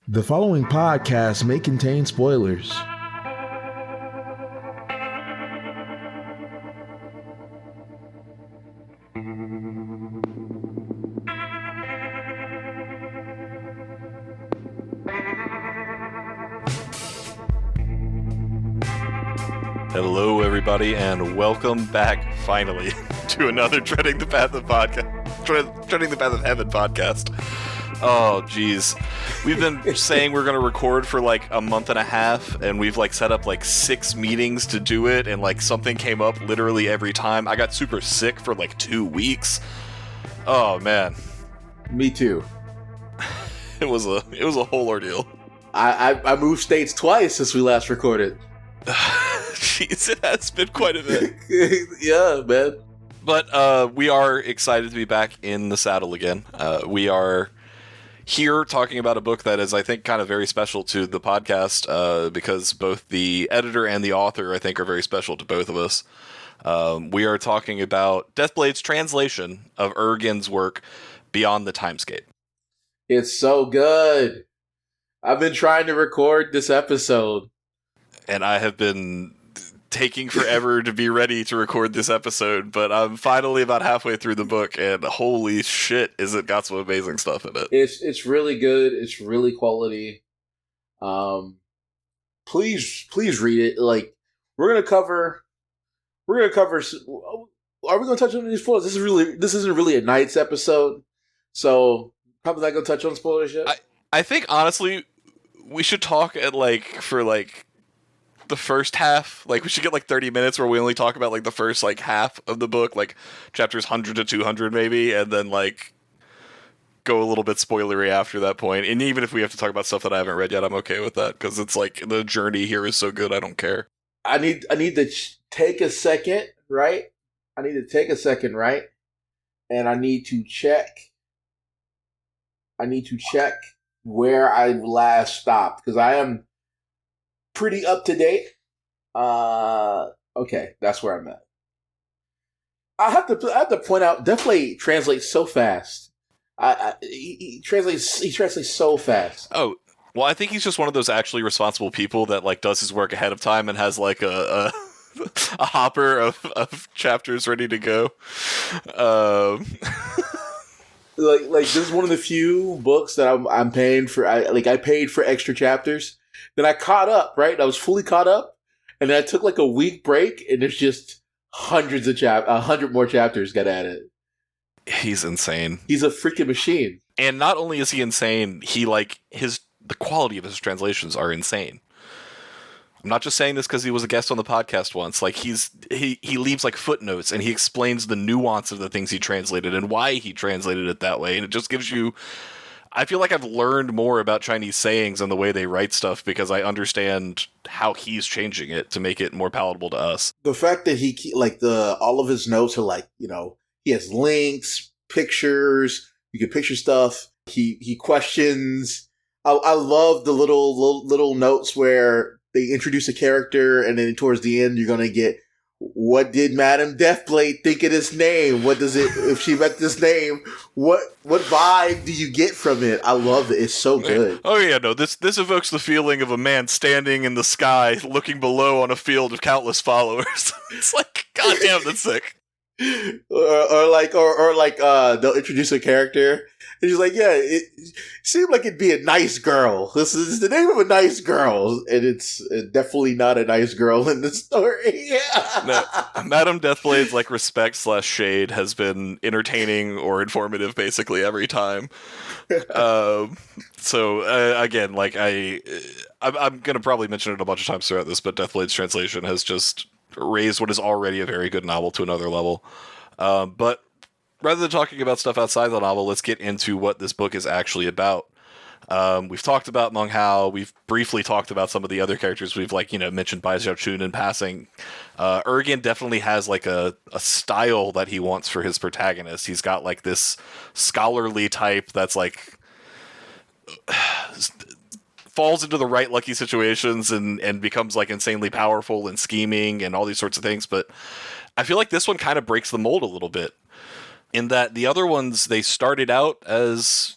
The following podcast may contain spoilers. Hello, everybody, and welcome back, finally, to another Treading the Path of Heaven podcast. Oh, geez. We've been saying we're going to record for like a month and a half, and we've like set up like 6 meetings to do it, and like something came up literally every time. I got super sick for like 2 weeks. Oh, man. Me too. It was a whole ordeal. I moved states twice since we last recorded. Jeez, it has been quite a bit. Yeah, man. But we are excited to be back in the saddle again. We are here talking about a book that is, I think, kind of very special to the podcast because both the editor and the author, I think, are very special to both of us. We are talking about Deathblade's translation of Ergen's work, Beyond the Timescape. It's so good. I've been trying to record this episode. And I have been taking forever to be ready to record this episode, but I'm finally about halfway through the book, and holy shit, is it got some amazing stuff in it. It's really good. It's really quality. Please read it. Like, we're gonna cover. Are we gonna touch on these spoilers? This isn't really a Knights episode, so probably not gonna touch on spoilers yet. I think honestly, we should talk at for the first half. Like, we should get like 30 minutes where we only talk about like the first like half of the book, like chapters 100 to 200 maybe, and then like go a little bit spoilery after that point. And even if we have to talk about stuff that I haven't read yet, I'm okay with that, because it's like the journey here is so good, I don't care. I need to take a second, right? And I need to check where I last stopped, because I am pretty up to date. Okay, that's where I'm at. I have to point out, Deathblade translates so fast. He translates so fast. Oh, well, I think he's just one of those actually responsible people that like does his work ahead of time and has like a hopper of chapters ready to go. Like this is one of the few books that I'm paying for. I paid for extra chapters. Then I caught up, right? I was fully caught up, and then I took like a week break, and there's just hundreds of 100 more chapters got added. He's insane. He's a freaking machine. And not only is he insane, the quality of his translations are insane. I'm not just saying this because he was a guest on the podcast once. Like, he leaves like footnotes, and he explains the nuance of the things he translated and why he translated it that way, and it just gives you. I feel like I've learned more about Chinese sayings and the way they write stuff because I understand how he's changing it to make it more palatable to us. The fact that all of his notes are like, he has links, pictures, you can picture stuff. He questions. I love the little notes where they introduce a character, and then towards the end you're gonna get, what did Madame Deathblade think of this name? What does it, if she met this name, what vibe do you get from it? I love it. It's so good. Oh yeah, no, this evokes the feeling of a man standing in the sky looking below on a field of countless followers. It's like, goddamn, that's sick. Or they'll introduce a character, and she's like, yeah, it seemed like it'd be a nice girl. This is the name of a nice girl, and it's definitely not a nice girl in the story. No, Madame Deathblade's like respect/shade has been entertaining or informative basically every time. So again, like I'm gonna probably mention it a bunch of times throughout this, but Deathblade's translation has just raised what is already a very good novel to another level. But rather than talking about stuff outside the novel, let's get into what this book is actually about. We've talked about Meng Hao. We've briefly talked about some of the other characters. We've mentioned Bai Xiaochun in passing. Ergen definitely has like a style that he wants for his protagonist. He's got like this scholarly type that's like falls into the right lucky situations and becomes like insanely powerful and scheming and all these sorts of things. But I feel like this one kind of breaks the mold a little bit, in that the other ones, they started out as,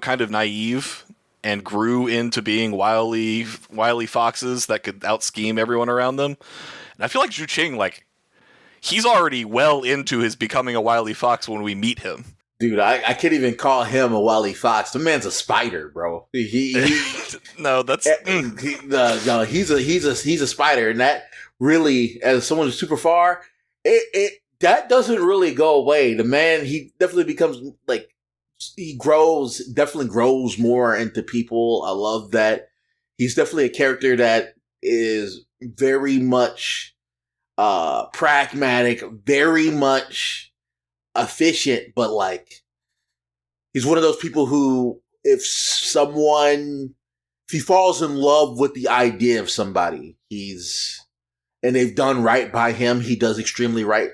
kind of naive and grew into being wily foxes that could out-scheme everyone around them. And I feel like Zhu Qing, like, he's already well into his becoming a wily fox when we meet him. Dude, I can't even call him a wily fox. The man's a spider, bro. No, that's no. He's a spider, and that really, as someone who's super far, that doesn't really go away. The man, he definitely becomes like definitely grows more into people. I love that. He's definitely a character that is very much pragmatic, very much efficient, but like he's one of those people who if he falls in love with the idea of somebody, and they've done right by him, he does extremely right.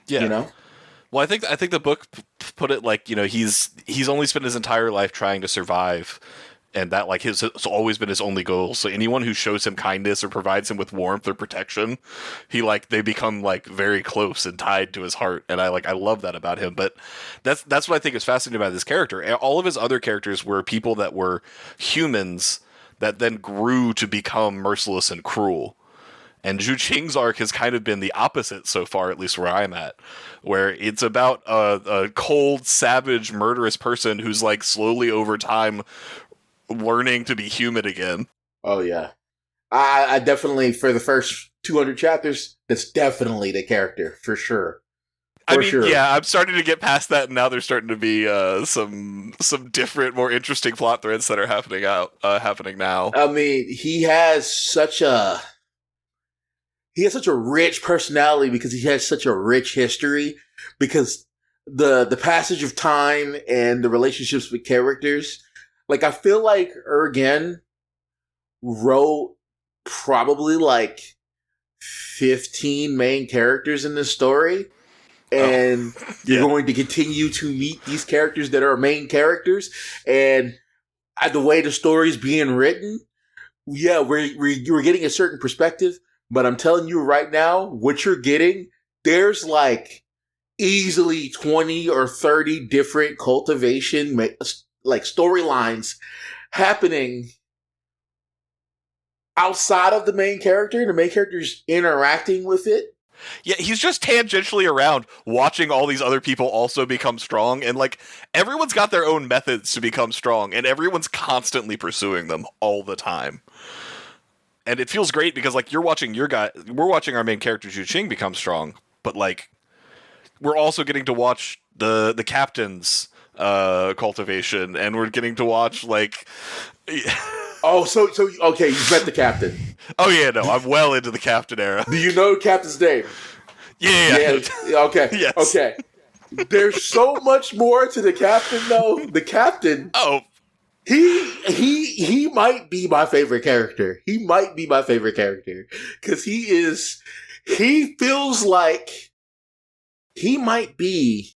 Yeah. You know? Well, I think the book put it like, you know, he's only spent his entire life trying to survive, and that like it's always been his only goal. So anyone who shows him kindness or provides him with warmth or protection, they become like very close and tied to his heart. And I love that about him. But that's what I think is fascinating about this character. All of his other characters were people that were humans that then grew to become merciless and cruel. And Zhu Qing's arc has kind of been the opposite so far, at least where I'm at, where it's about a cold, savage, murderous person who's like slowly over time learning to be human again. Oh yeah, I definitely, for the first 200 chapters, that's definitely the character for sure. Yeah, I'm starting to get past that, and now there's starting to be some different, more interesting plot threads that are happening now. I mean, he has such a rich personality because he has such a rich history, because the passage of time and the relationships with characters. Like, I feel like Ergen wrote probably like 15 main characters in this story. And you're going to continue to meet these characters that are main characters. And the way the story's being written, yeah, we're getting a certain perspective. But I'm telling you right now, what you're getting, there's like easily 20 or 30 different cultivation like storylines happening outside of the main character, and the main character's interacting with it. Yeah, he's just tangentially around watching all these other people also become strong, and like everyone's got their own methods to become strong, and everyone's constantly pursuing them all the time. And it feels great because like we're watching our main character Zhu Qing become strong, but like we're also getting to watch the captain's cultivation, and we're getting to watch like so okay, you've met the captain. Oh yeah, no, I'm well into the captain era. Do you know the captain's name? Yeah. Okay. Yes. Okay. There's so much more to the captain, though. The captain. Oh. He might be my favorite character. He might be my favorite character because he feels like he might be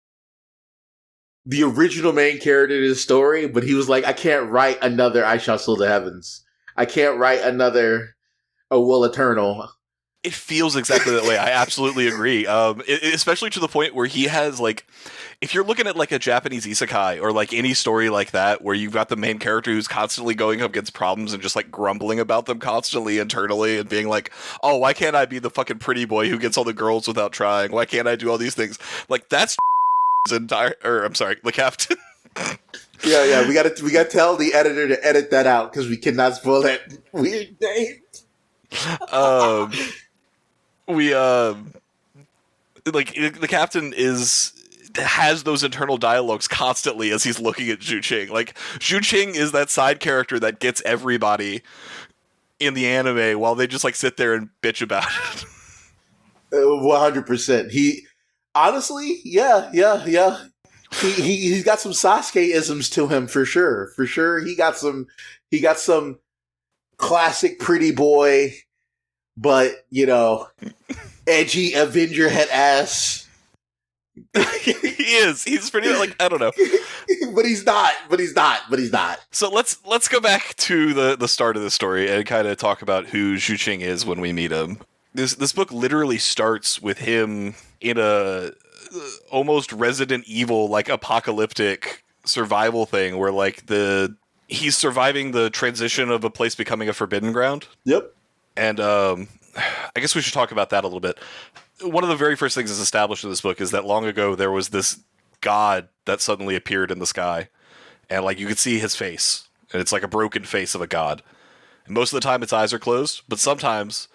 the original main character of this story, but he was like, I can't write another I Shall Seal the Heavens. I can't write another A Will Eternal. It feels exactly that way. I absolutely agree. Especially to the point where he has like, if you're looking at like a Japanese isekai or like any story like that, where you've got the main character who's constantly going up against problems and just like grumbling about them constantly internally and being like, oh, why can't I be the fucking pretty boy who gets all the girls without trying? Why can't I do all these things? Like that's the captain. Yeah. We gotta tell the editor to edit that out because we cannot spoil that weird name. Like the captain has those internal dialogues constantly as he's looking at Zhu Qing. Like Zhu Qing is that side character that gets everybody in the anime while they just like sit there and bitch about it. 100%. He honestly, yeah. He's got some Sasuke-isms to him for sure. For sure, he got some classic pretty boy, but you know, edgy Avenger head ass. He is. He's pretty like, I don't know. But he's not. So let's go back to the start of the story and kind of talk about who Zhu Qing is when we meet him. This book literally starts with him in a almost Resident Evil like apocalyptic survival thing where like the he's surviving the transition of a place becoming a forbidden ground. Yep. And I guess we should talk about that a little bit. One of the very first things that's established in this book is that long ago there was this god that suddenly appeared in the sky, and like you could see his face, and it's like a broken face of a god. And most of the time its eyes are closed, but sometimes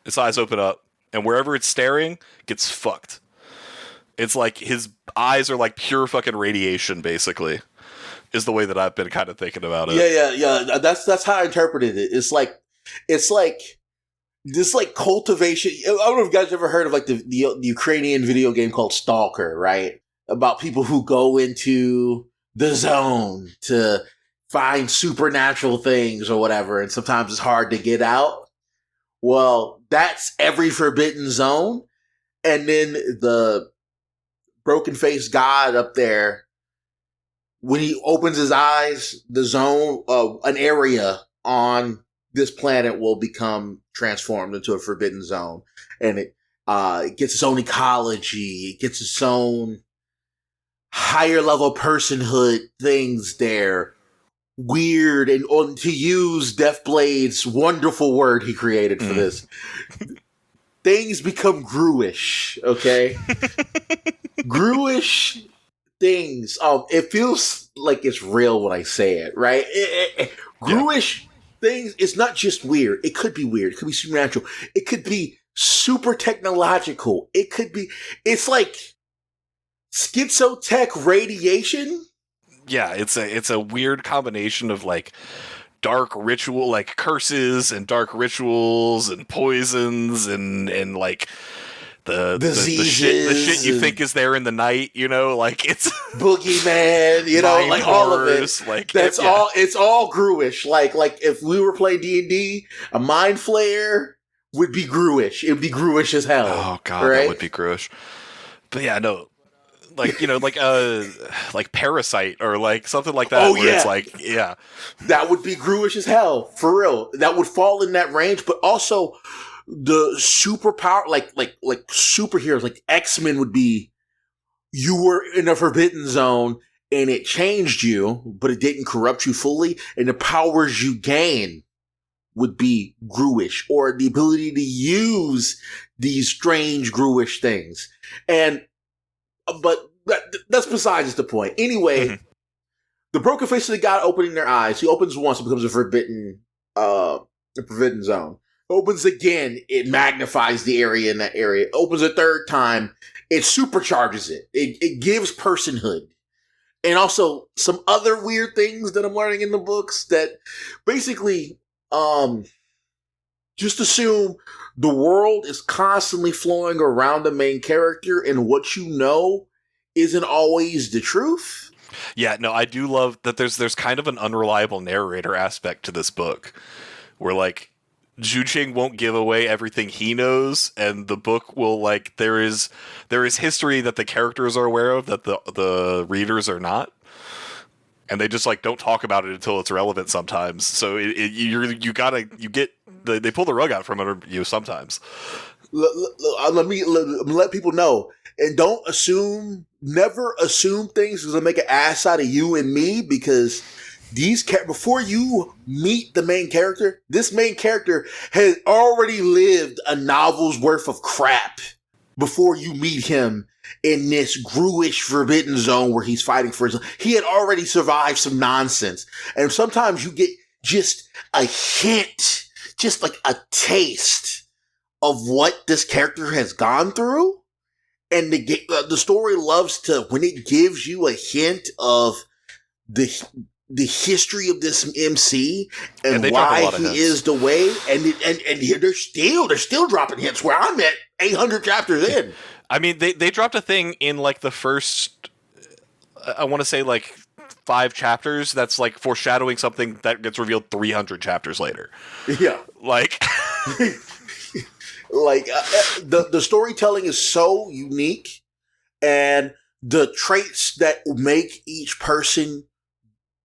its eyes open up, and wherever it's staring gets fucked. It's like his eyes are like pure fucking radiation, basically, is the way that I've been kind of thinking about it. Yeah. That's how I interpreted it. It's like this like cultivation. I don't know if you guys ever heard of like the Ukrainian video game called Stalker, right? About people who go into the zone to find supernatural things or whatever, and sometimes it's hard to get out. Well, that's every forbidden zone. And then the broken-faced god up there, when he opens his eyes, the zone, an area on this planet will become transformed into a forbidden zone. And it gets its own ecology, it gets its own higher level personhood things there. Weird, and to use Deathblade's wonderful word he created for this, things become gruish, okay? Gruish things. It feels like it's real when I say it, right? Gruish things, it's not just weird. It could be weird. It could be supernatural. It could be super technological. It's like schizotech radiation. Yeah, it's a weird combination of like dark ritual, like curses and dark rituals and poisons and like the shit you think is there in the night, you know, like it's boogeyman, you know, like all of it. Like that's all. It's all gruish. Like if we were playing D&D, a mind flayer would be gruish. It would be gruish as hell. Oh god, right? That would be gruish. But yeah, no. Like, you know, like Parasite or like something like that. Oh, where yeah. It's like, yeah. That would be gruish as hell, for real. That would fall in that range, but also the superpower, like superheroes, like X-Men would be, you were in a forbidden zone and it changed you, but it didn't corrupt you fully, and the powers you gain would be gruish, or the ability to use these strange gruish things. But that's besides the point. Anyway, the broken face of the god opening their eyes. He opens once, it becomes a forbidden zone. Opens again, it magnifies the area in that area. Opens a third time, it supercharges it. It gives personhood. And also some other weird things that I'm learning in the books that basically just assume the world is constantly flowing around the main character, and what you know isn't always the truth. Yeah, no, I do love that there's kind of an unreliable narrator aspect to this book, where like Zhu won't give away everything he knows, and the book will like there is history that the characters are aware of that the readers are not. And they just like don't talk about it until it's relevant sometimes. So they pull the rug out from under you sometimes. Let me let people know, and never assume things is gonna make an ass out of you and me, because before you meet the main character, this main character has already lived a novel's worth of crap before you meet him in this gruish forbidden zone where he's fighting for his life. He had already survived some nonsense. And sometimes you get just a hint, just like a taste of what this character has gone through. And the story loves to, when it gives you a hint of the history of this MC and why he is the way, and they're still dropping hints where I'm at 800 chapters in. I mean, they dropped a thing in like the first, I want to say like 5 chapters that's like foreshadowing something that gets revealed 300 chapters later. Yeah. Like, the storytelling is so unique, and the traits that make each person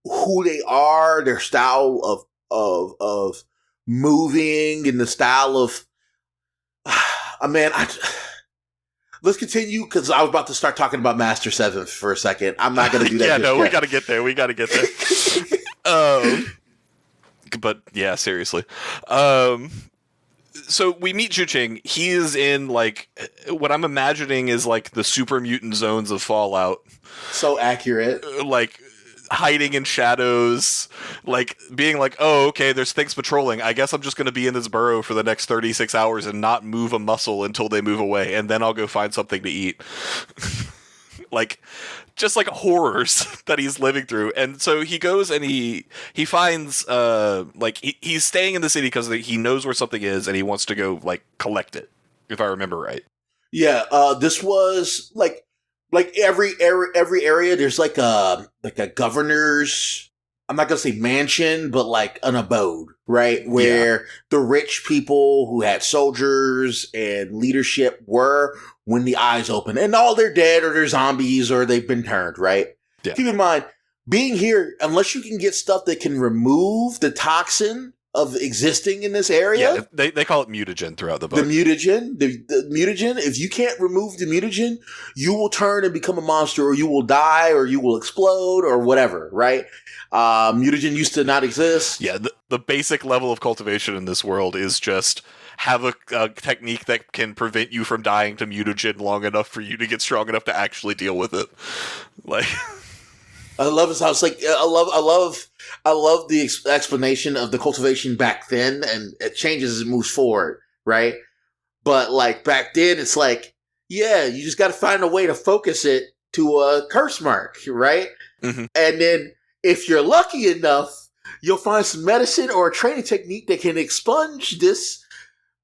who they are, their style of moving, and the style of, let's continue, because I was about to start talking about Master 7 for a second. I'm not going to do that. Yeah, no, we got to get there. But yeah, seriously. So we meet Zhucheng. He is in like what I'm imagining is like the super mutant zones of Fallout. So accurate. Like hiding in shadows, like being like, oh, okay, there's things patrolling. I guess I'm just going to be in this burrow for the next 36 hours and not move a muscle until they move away, and then I'll go find something to eat. Like, just like horrors that he's living through. And so he goes and he finds, like, he's staying in the city because he knows where something is and he wants to go, like, collect it, if I remember right. Yeah, this was like every area. There's like a governor's. I'm not gonna say mansion, but like an abode, right? Where the rich people who had soldiers and leadership were when the eyes open, and all they're dead or they're zombies or they've been turned, right? Yeah. Keep in mind, being here, unless you can get stuff that can remove the toxin of existing in this area. Yeah, they call it mutagen throughout the book. The mutagen, the mutagen, if you can't remove the mutagen, you will turn and become a monster, or you will die, or you will explode, or whatever, right? Mutagen used to not exist. Yeah, the basic level of cultivation in this world is just have a technique that can prevent you from dying to mutagen long enough for you to get strong enough to actually deal with it. Like, I love this house. Like, I love the explanation of the cultivation back then, and it changes as it moves forward, right? But like back then, it's like, yeah, you just got to find a way to focus it to a curse mark, right? Mm-hmm. And then if you're lucky enough, you'll find some medicine or a training technique that can expunge this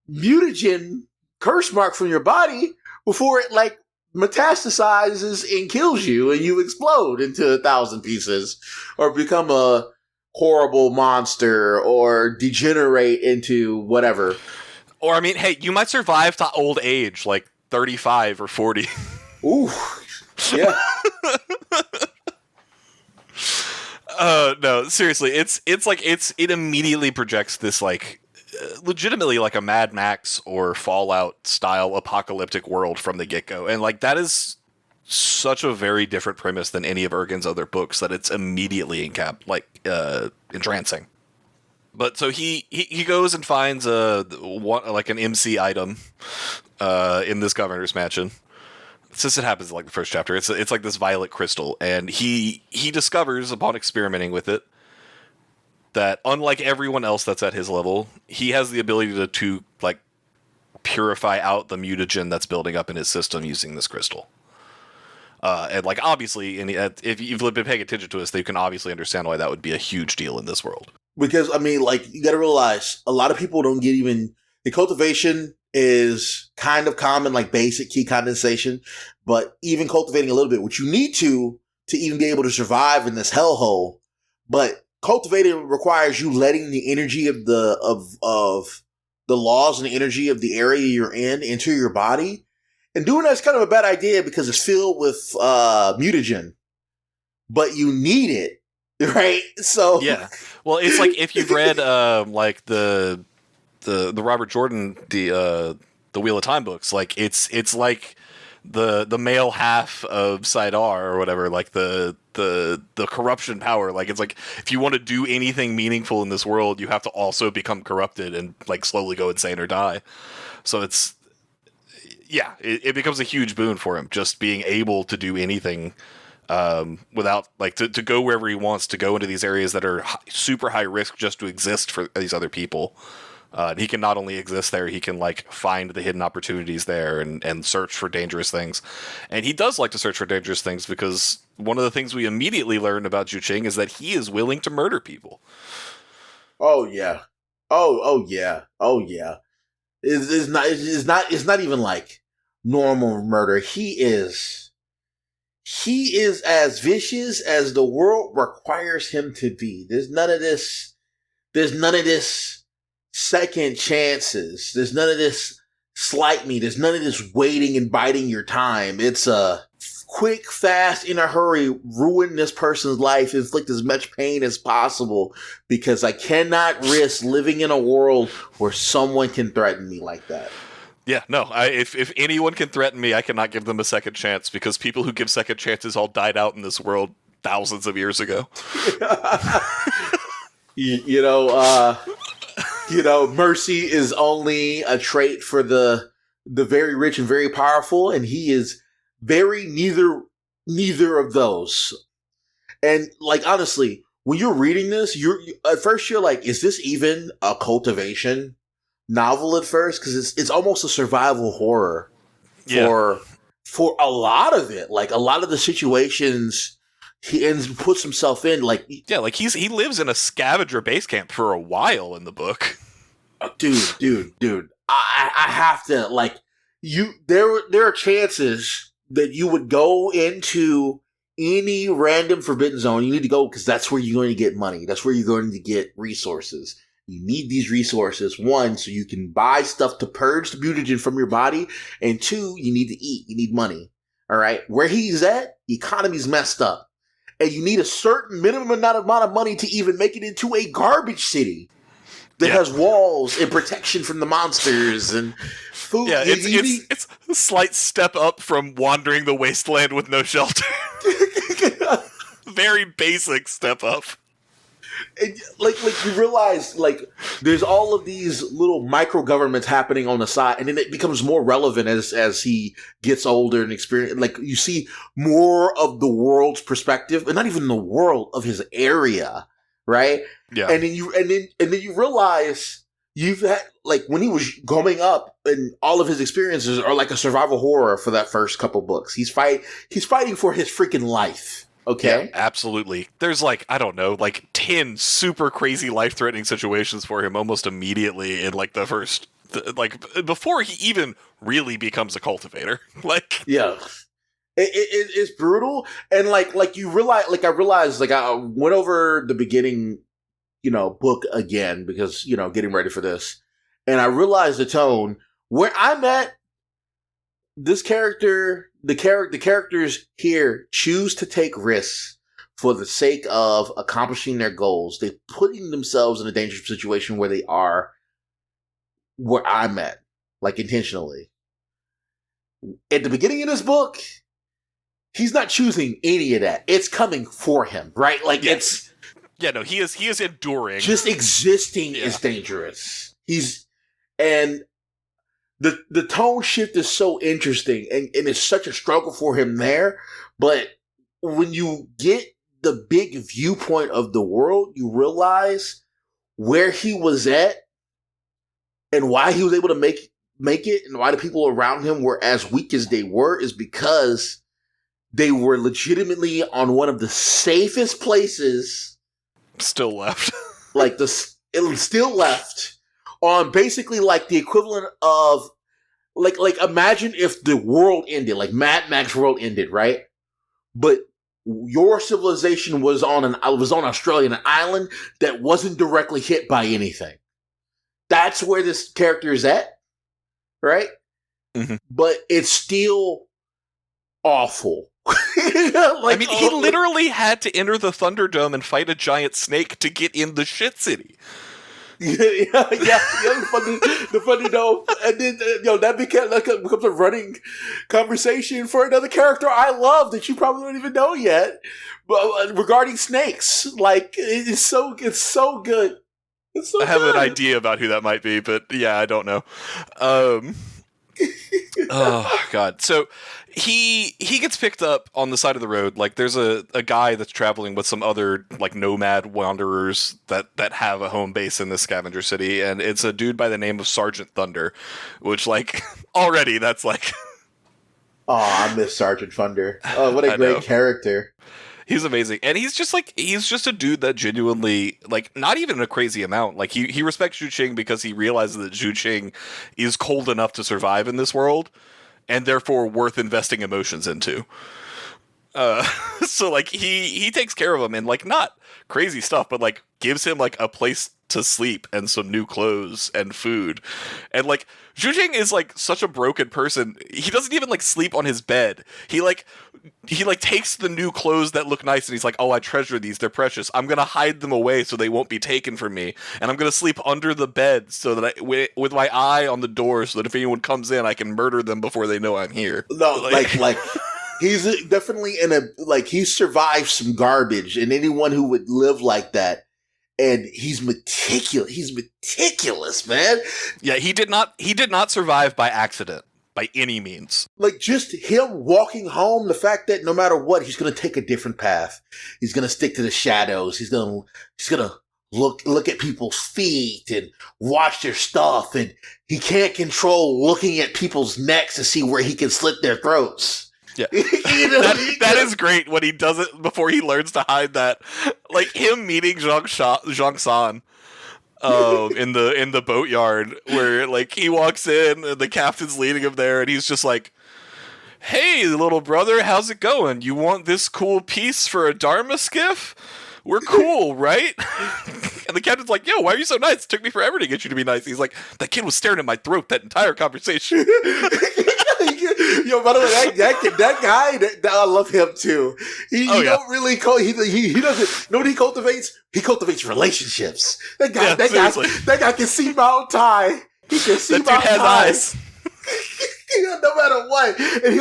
mutagen curse mark from your body before it like metastasizes and kills you and you explode into 1,000 pieces or become a horrible monster or degenerate into whatever. Or, I mean, hey, you might survive to old age, like 35 or 40. Ooh, yeah. No, seriously, it immediately projects this, like, legitimately like a Mad Max or Fallout style apocalyptic world from the get-go. And like that is such a very different premise than any of Ergen's other books that it's immediately entrancing. But so he goes and finds like an MC item in this governor's mansion. Since it happens in like the first chapter, it's like this violet crystal, and he discovers upon experimenting with it that unlike everyone else that's at his level, he has the ability to like purify out the mutagen that's building up in his system using this crystal. And like obviously, if you've been paying attention to us, you can obviously understand why that would be a huge deal in this world. Because I mean, like you got to realize a lot of people don't get even the cultivation is kind of common, like basic key condensation, but even cultivating a little bit, which you need to even be able to survive in this hellhole, but cultivating requires you letting the energy of the laws and the energy of the area you're in into your body. And doing that's kind of a bad idea because it's filled with mutagen. But you need it, right? So yeah. Well, it's like if you've read like the Robert Jordan the Wheel of Time books, like it's like the male half of Sidar or whatever, like the corruption power. Like it's like if you want to do anything meaningful in this world, you have to also become corrupted and like slowly go insane or die. So it's it becomes a huge boon for him just being able to do anything without like to go wherever he wants, to go into these areas that are super high risk just to exist for these other people. He can not only exist there, he can like find the hidden opportunities there and search for dangerous things. And he does like to search for dangerous things because one of the things we immediately learn about Zhucheng is that he is willing to murder people. Oh yeah. Oh yeah. Oh yeah. It's not even like normal murder. He is as vicious as the world requires him to be. There's none of this second chances. There's none of this slight me. There's none of this waiting and biding your time. It's a quick, fast, in a hurry, ruin this person's life, inflict as much pain as possible because I cannot risk living in a world where someone can threaten me like that. Yeah, no, if anyone can threaten me, I cannot give them a second chance because people who give second chances all died out in this world thousands of years ago. you know, mercy is only a trait for the very rich and very powerful, and he is very neither of those. And like honestly, when you're reading this, you're at first you're like, is this even a cultivation novel at first? Because it's almost a survival horror for a lot of it. Like a lot of the situations he puts himself in, like he lives in a scavenger base camp for a while in the book. Dude, I have to like you. There are chances that you would go into any random forbidden zone. You need to go because that's where you're going to get money. That's where you're going to get resources. You need these resources, one, so you can buy stuff to purge the mutagen from your body, and two, you need to eat. You need money. All right? Where he's at, the economy's messed up. And you need a certain minimum amount of money to even make it into a garbage city that has walls and protection from the monsters and food. Yeah, it's a slight step up from wandering the wasteland with no shelter. Very basic step up. And like you realize, like, there's all of these little micro governments happening on the side, and then it becomes more relevant as he gets older and experience. Like, you see more of the world's perspective, and not even the world of his area, right? Yeah. And then you realize you've had, like, when he was growing up, and all of his experiences are like a survival horror for that first couple books. He's fighting for his freaking life. Okay. Yeah, absolutely. There's like, I don't know, like 10 super crazy life-threatening situations for him almost immediately in like the first, before he even really becomes a cultivator. Like, yeah, it's brutal. And like you realize, like I realized, like I went over the beginning, book again because, getting ready for this. And I realized the tone where I'm at. This character, the characters here choose to take risks for the sake of accomplishing their goals. They're putting themselves in a dangerous situation where they are where I'm at, like intentionally. At the beginning of this book, he's not choosing any of that. It's coming for him, right? Like it's he is enduring. Just existing is dangerous. And the tone shift is so interesting, and it's such a struggle for him there. But when you get the big viewpoint of the world, you realize where he was at and why he was able to make it, and why the people around him were as weak as they were is because they were legitimately on one of the safest places still left. It still left on basically like the equivalent of like imagine if the world ended, like Mad Max world ended, right? But your civilization was on Australia, an island that wasn't directly hit by anything. That's where this character is at, right? Mm-hmm. But it's still awful. He literally had to enter the Thunderdome and fight a giant snake to get in the shit city. The Thunderdome, and then that becomes a running conversation for another character I love that you probably don't even know yet, but regarding snakes. Like it's so good. It's so I have an idea about who that might be, but yeah, I don't know. Oh god. So he gets picked up on the side of the road. Like there's a guy that's traveling with some other like nomad wanderers that have a home base in this scavenger city, and it's a dude by the name of Sergeant Thunder, which like already that's like oh, I miss Sergeant Thunder. Oh, what a great character. He's amazing. And he's just a dude that genuinely, like, not even a crazy amount. Like, he respects Zhu Qing because he realizes that Zhu Qing is cold enough to survive in this world, and therefore worth investing emotions into. So, like, he takes care of him, and, like, not crazy stuff, but, like, gives him, like, a place to sleep and some new clothes and food. And, like, Zhu Qing is, like, such a broken person. He doesn't even, like, sleep on his bed. He takes the new clothes that look nice and he's like, oh, I treasure these. They're precious. I'm going to hide them away so they won't be taken from me. And I'm going to sleep under the bed so that with my eye on the door so that if anyone comes in, I can murder them before they know I'm here. No, like he's definitely he survived some garbage, and anyone who would live like that and he's meticulous. He's meticulous, man. Yeah, he did not survive by accident by any means. Like, just him walking home, the fact that no matter what, he's going to take a different path. He's going to stick to the shadows. He's going to look at people's feet and watch their stuff, and he can't control looking at people's necks to see where he can slit their throats. Yeah. That is great when he does it before he learns to hide that. Like him meeting Zhang San in the boatyard, where like he walks in and the captain's leading him there, and he's just like, "Hey, little brother, how's it going? You want this cool piece for a Dharma skiff? We're cool, right?" And the captain's like, "Yo, why are you so nice? It took me forever to get you to be nice." He's like, "That kid was staring at my throat that entire conversation." Yo, by the way, that guy, I love him too. He don't really he doesn't know what he cultivates. He cultivates relationships. That guy can see Mount Tai. He can see Mount Tai. That dude has eyes. No matter what, and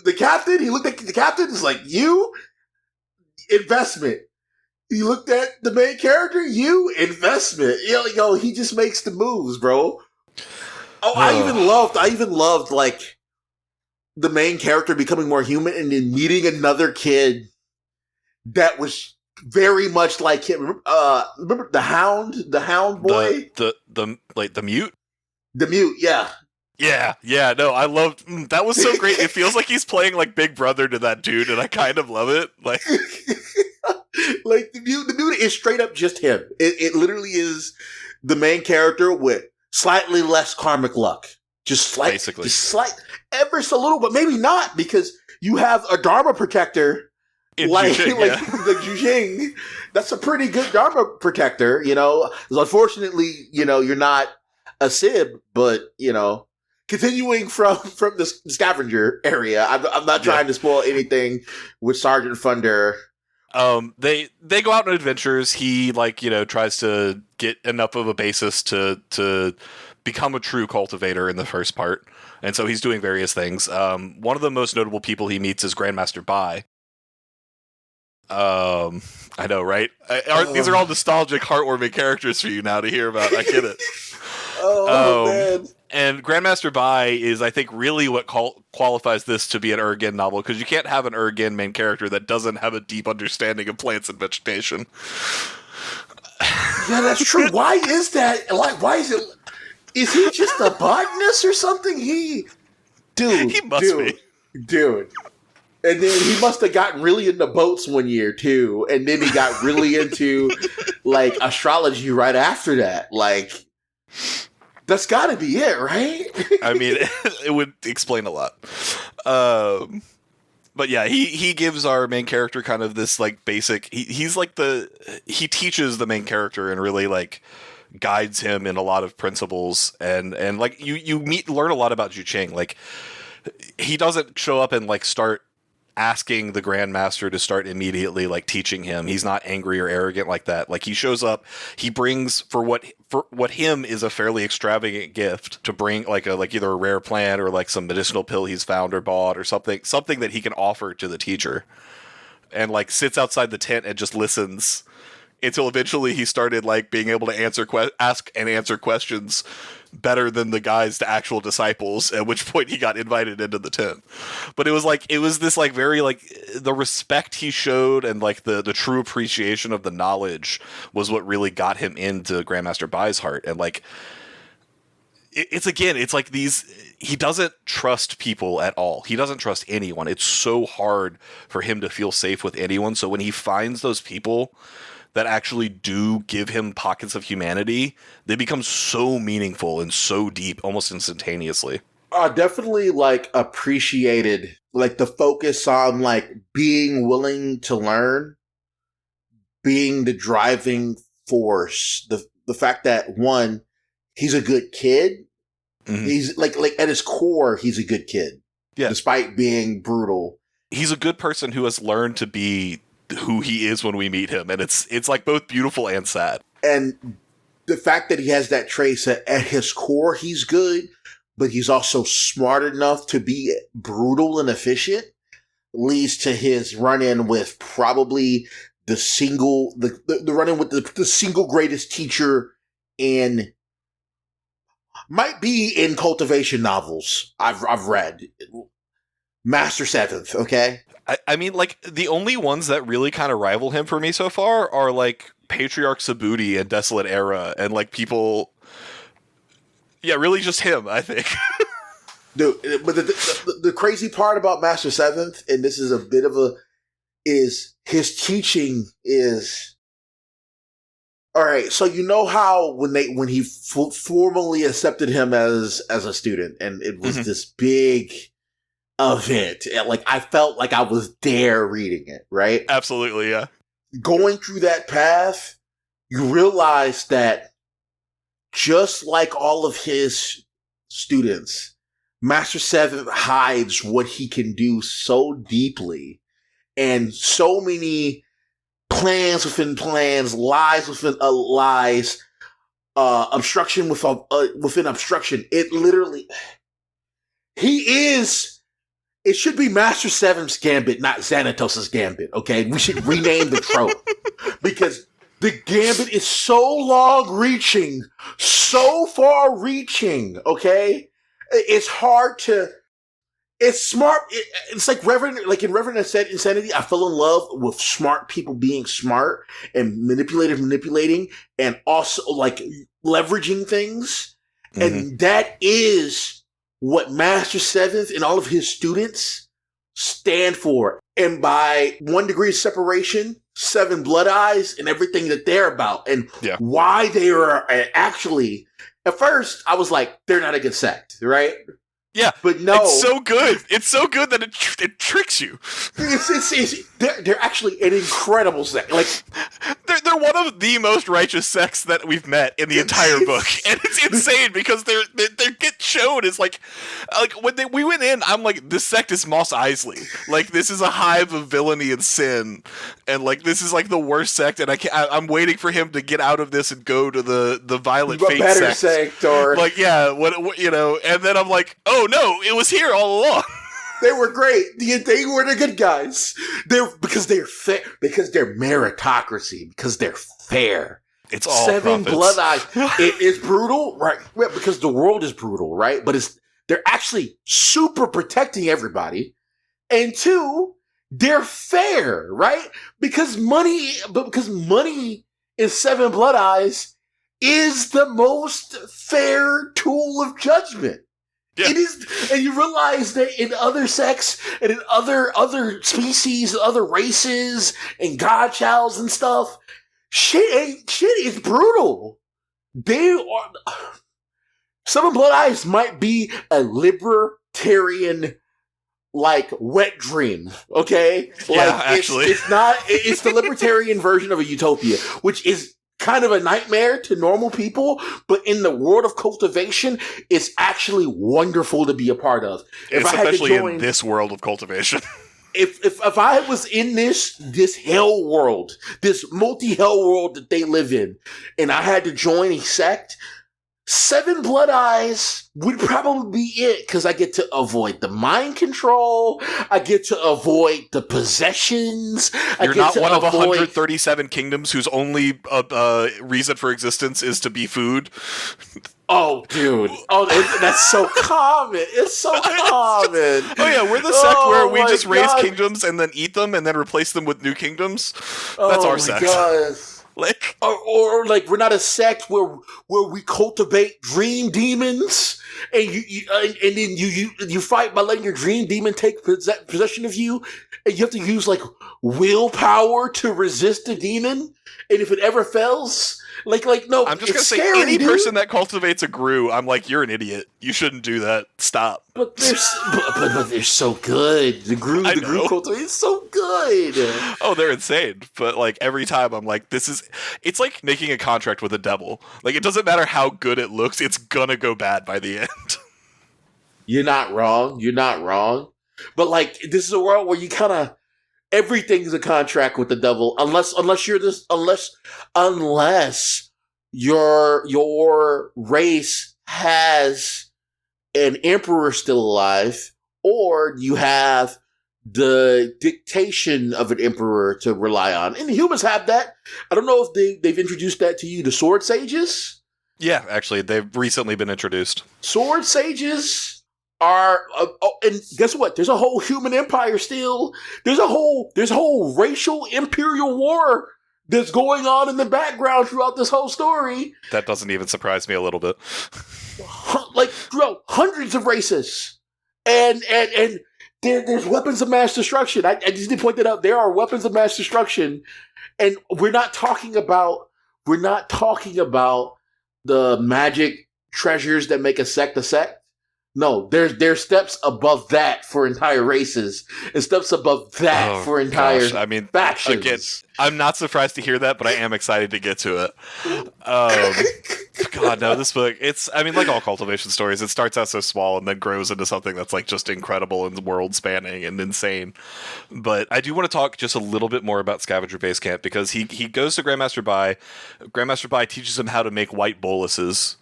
the captain. He looked at the captain. Is like, you investment. He looked at the main character. You investment. Yo, he just makes the moves, bro. Oh, I even loved like the main character becoming more human and then meeting another kid that was very much like him. Remember the Hound boy, the mute, yeah. Yeah, no, I loved that. Was so great. It feels like he's playing like Big Brother to that dude, and I kind of love it. Like, like the mute is straight up just him. It literally is the main character with slightly less karmic luck. Just slight, ever so little, but maybe not, because you have a Dharma protector like Zhu. That's a pretty good Dharma protector, Unfortunately, you're not a Sib, but, continuing from the scavenger area, I'm not trying to spoil anything with Sergeant Thunder. They go out on adventures. He tries to get enough of a basis to become a true cultivator in the first part, and so he's doing various things. One of the most notable people he meets is Grandmaster Bai. I know, right? These are all nostalgic, heartwarming characters for you now to hear about. I get it. Man. And Grandmaster Bai is, I think, really what qualifies this to be an Urgen novel, because you can't have an Urgen main character that doesn't have a deep understanding of plants and vegetation. Yeah, that's true. Why is that? Like, why is it? Is he just a botanist or something? He must be. Dude. And then he must have gotten really into boats one year too, and then he got really into like astrology right after that. Like, that's got to be it, right? I mean, it would explain a lot. But yeah, he gives our main character kind of this like basic. He's like he teaches the main character and really like guides him in a lot of principles, and like you learn a lot about Zhucheng. Like, he doesn't show up and like start asking the Grandmaster to start immediately like teaching him. He's not angry or arrogant like that. Like, he shows up, he brings for what him is a fairly extravagant gift to bring like either a rare plant or like some medicinal pill he's found or bought or something that he can offer to the teacher, and like sits outside the tent and just listens until eventually he started like being able to ask and answer questions better than the guys, the actual disciples, at which point he got invited into the tent. But it was this like very like the respect he showed and like the true appreciation of the knowledge was what really got him into Grandmaster Bai's heart. And like it's like he doesn't trust people at all. He doesn't trust anyone. It's so hard for him to feel safe with anyone. So when he finds those people that actually do give him pockets of humanity, they become so meaningful and so deep almost instantaneously. Definitely like appreciated, like the focus on like being willing to learn, being the driving force, the fact that one, he's a good kid. Mm-hmm. He's like at his core, he's a good kid. Yeah. Despite being brutal. He's a good person who has learned to be who he is when we meet him, and it's like both beautiful and sad. And the fact that he has that trace that at his core he's good, but he's also smart enough to be brutal and efficient, leads to his run-in with probably the running with the single greatest teacher in might be in cultivation novels I've read. Master Seventh, okay? I mean, like, the only ones that really kind of rival him for me so far are, like, Patriarch Subudi and Desolate Era, and, like, people... Yeah, really just him, I think. Dude, but the crazy part about Master Seventh, and this is a bit of is his teaching is... Alright, so you know how when he formally accepted him as a student, and it was this big... event. Like, I felt like I was there reading it, right? Absolutely, yeah. Going through that path, you realize that just like all of his students, Master Seven hides what he can do so deeply, and so many plans within plans, lies within lies, obstruction within obstruction. It literally... He is... It should be Master Seven's Gambit, not Xanatos' Gambit, okay? We should rename the trope. Because the Gambit is so long-reaching, so far-reaching, okay? It's hard to... It's smart. It's like in Reverend Insanity, I fell in love with smart people being smart and manipulating, and also, like, leveraging things. Mm-hmm. And that is... what Master Seventh and all of his students stand for. And by 1 degree of separation, 7 Blood Eyes and everything that they're about. And why they are actually... At first, I was like, they're not a good sect, right? Yeah, but no. It's so good. It's so good that it tricks you. They're actually an incredible sect. Like, they're one of the most righteous sects that we've met in the entire book, and it's insane because they get shown as like when we went in, I'm like, this sect is Mos Eisley. Like, this is a hive of villainy and sin, and like this is like the worst sect, and I'm waiting for him to get out of this and go to the Violet Fate sect, or like what you know, and then I'm like, oh no, it was here all along. They were great. They were the good guys. Because they're fair. Because they're meritocracy. Because they're fair. It's all 7 profits. Blood Eyes. It is brutal, right? Because the world is brutal, right? But they're actually super protecting everybody. And 2, they're fair, right? Because money in 7 Blood Eyes is the most fair tool of judgment. Yeah. It is, and you realize that in other sects and in other species, other races, and godchilds and stuff, shit is brutal. They are... 7 Blood Eyes might be a libertarian, like, wet dream, okay? Yeah, like, actually. It's the libertarian version of a utopia, which is kind of a nightmare to normal people, but in the world of cultivation, it's actually wonderful to be a part of. Especially in this world of cultivation. If I was in this hell world, this multi-hell world that they live in, and I had to join a sect, 7 Blood Eyes would probably be it, because I get to avoid the mind control, I get to avoid the possessions. You're not one of 137 kingdoms whose only reason for existence is to be food. Oh, dude. Oh, that's so common. It's so common. Oh, yeah, we're the sect where we just raise kingdoms and then eat them and then replace them with new kingdoms. That's our sect. God. Like, or like, we're not a sect where we cultivate dream demons, and then you fight by letting your dream demon take possession of you, and you have to use like willpower to resist the demon, and if it ever fails, like no, I'm just gonna say, scary, any dude. person that cultivates a gru, I'm like, you're an idiot. You shouldn't do that. Stop. But they're so good. The gru cultivate is so good. Oh, they're insane. But like every time, I'm like, it's like making a contract with the devil. Like, it doesn't matter how good it looks, it's gonna go bad by the end. You're not wrong. But like, this is a world where you kind of everything's a contract with the devil, unless your race has an emperor still alive, or you have the dictation of an emperor to rely on. And humans have that. I don't know if they've introduced that to you, the sword sages. Yeah, actually, they've recently been introduced. Sword sages are, and guess what? There's a whole human empire still. There's a whole racial imperial war that's going on in the background throughout this whole story. That doesn't even surprise me a little bit. Like throughout hundreds of races, and there's weapons of mass destruction. I just need to point that out. There are weapons of mass destruction, and we're not talking about the magic treasures that make a sect a sect. No, there's steps above that for entire races, and steps above that for entire factions. Again, I'm not surprised to hear that, but I am excited to get to it. God, no, this book, like all cultivation stories, it starts out so small and then grows into something that's like just incredible and world-spanning and insane. But I do want to talk just a little bit more about Scavenger Base Camp, because he goes to Grandmaster Bai. Grandmaster Bai teaches him how to make white boluses,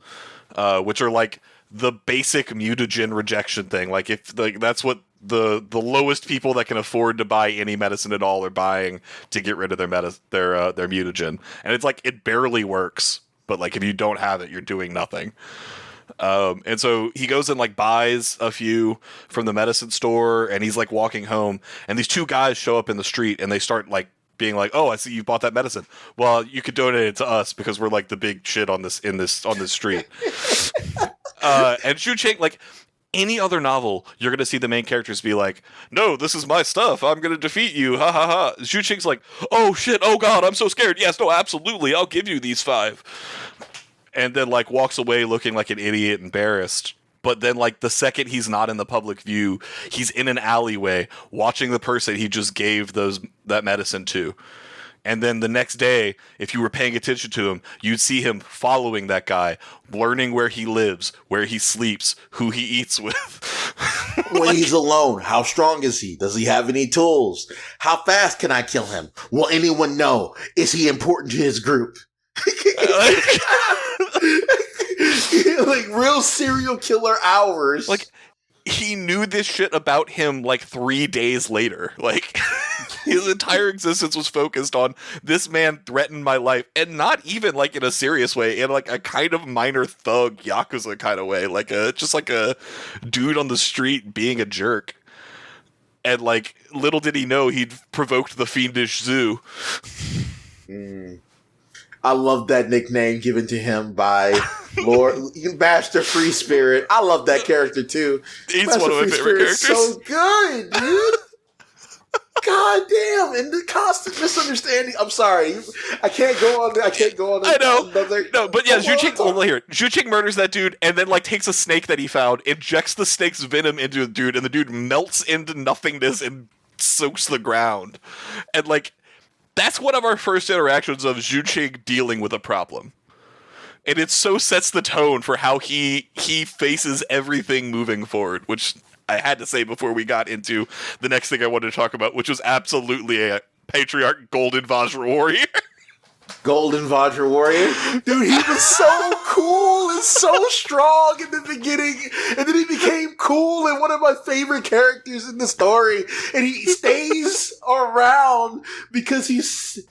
which are like the basic mutagen rejection thing. Like, if that's what the lowest people that can afford to buy any medicine at all are buying to get rid of their mutagen. And it's like, it barely works, but like, if you don't have it, you're doing nothing. And so he goes and like buys a few from the medicine store, and he's like walking home, and these two guys show up in the street, and they start like being like, "Oh, I see you bought that medicine. Well, you could donate it to us because we're like the big shit on this street." And Xu Qing, like any other novel, you're going to see the main characters be like, "No, this is my stuff. I'm going to defeat you. Ha ha ha." Xu Qing's like, "Oh shit. Oh god, I'm so scared. Yes, no, absolutely. I'll give you these 5." And then like walks away looking like an idiot, embarrassed. But then like the second he's not in the public view, he's in an alleyway watching the person he just gave that medicine to. And then the next day, if you were paying attention to him, you'd see him following that guy, learning where he lives, where he sleeps, who he eats with. When he's alone, how strong is he? Does he have any tools? How fast can I kill him? Will anyone know? Is he important to his group? Like real serial killer hours. Like, he knew this shit about him like 3 days later. Like, his entire existence was focused on this man threatened my life, and not even like in a serious way, in like a kind of minor thug Yakuza kind of way, like just like a dude on the street being a jerk. And like, little did he know he'd provoked the fiendish Zoo. I love that nickname given to him by Lord Master Free Spirit. I love that character too. He's Master one of my Free favorite Spirit's characters. So good, dude. God damn, and the constant misunderstanding. I'm sorry, I can't go on. I know. No, but yeah, Xu Qing murders that dude, and then like takes a snake that he found, injects the snake's venom into the dude, and the dude melts into nothingness and soaks the ground. And like, that's one of our first interactions of Xu Qing dealing with a problem. And it so sets the tone for how he faces everything moving forward, which I had to say before we got into the next thing I wanted to talk about, which was absolutely a Patriarch Golden Vajra Warrior. Golden Vajra Warrior? Dude, he was so cool and so strong in the beginning, and then he became cool and one of my favorite characters in the story, and he stays around because he sees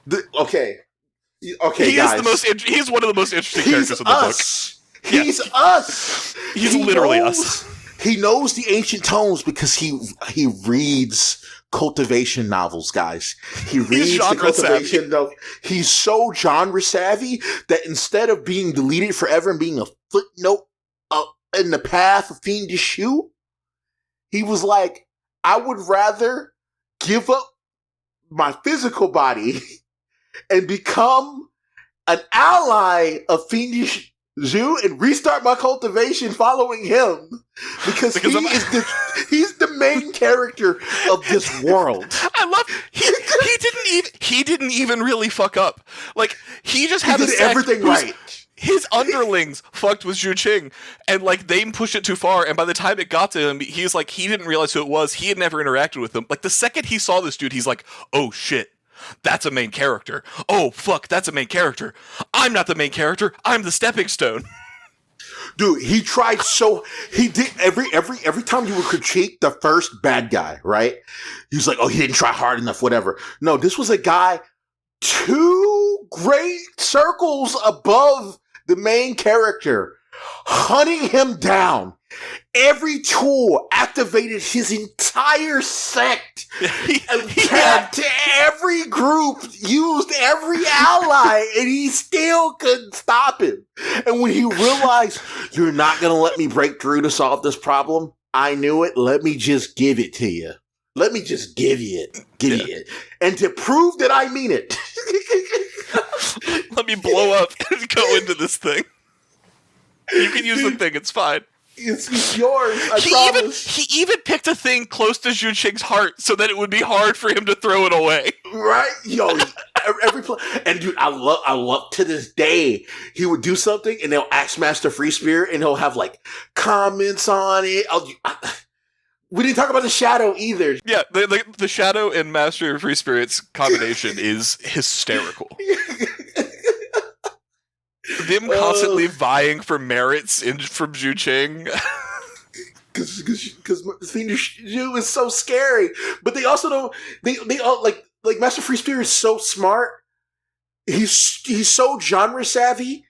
the okay, He guys. He's one of the most interesting characters in the book. He's us. He's literally us. He knows the ancient tomes because he reads cultivation novels, guys. He reads the cultivation novels. He's so genre savvy that instead of being deleted forever and being a footnote in the path of fiendish Shu, he was like, I would rather give up my physical body and become an ally of fiendish Zhu and restart my cultivation following him because he's the main character of this world. I love he didn't even really fuck up. Like, he just had everything right. His underlings fucked with Xu Qing, and like, they pushed it too far, and by the time it got to him, he's like, he didn't realize who it was. He had never interacted with him. Like, the second he saw this dude, he's like, oh shit, that's a main character. Oh fuck, that's a main character. I'm not the main character, I'm the stepping stone. Dude, he tried so he did every time you would critique the first bad guy, right? He was like, oh, he didn't try hard enough, whatever. No, this was a guy 2 great circles above the main character, hunting him down. Every tool activated his entire sect. Tapped every group, used every ally, and he still couldn't stop him. And when he realized, you're not going to let me break through to solve this problem, I knew it. Let me just give it to you. Let me just give you it. Give you it. And to prove that I mean it. Let me blow up and go into this thing. You can use the thing, it's fine. It's yours, I promise. He even picked a thing close to Zhu Qing's heart so that it would be hard for him to throw it away. Right? Yo, and dude, I love to this day, he would do something and they'll ask Master Free Spirit and he'll have like comments on it. We didn't talk about the Shadow either. Yeah, the Shadow and Master Free Spirit's combination is hysterical. Them constantly vying for merits from Zhu Qing. Because Fiendish Zhu is so scary. But they also don't... They all, like Master Free Spirit is so smart. He's so genre savvy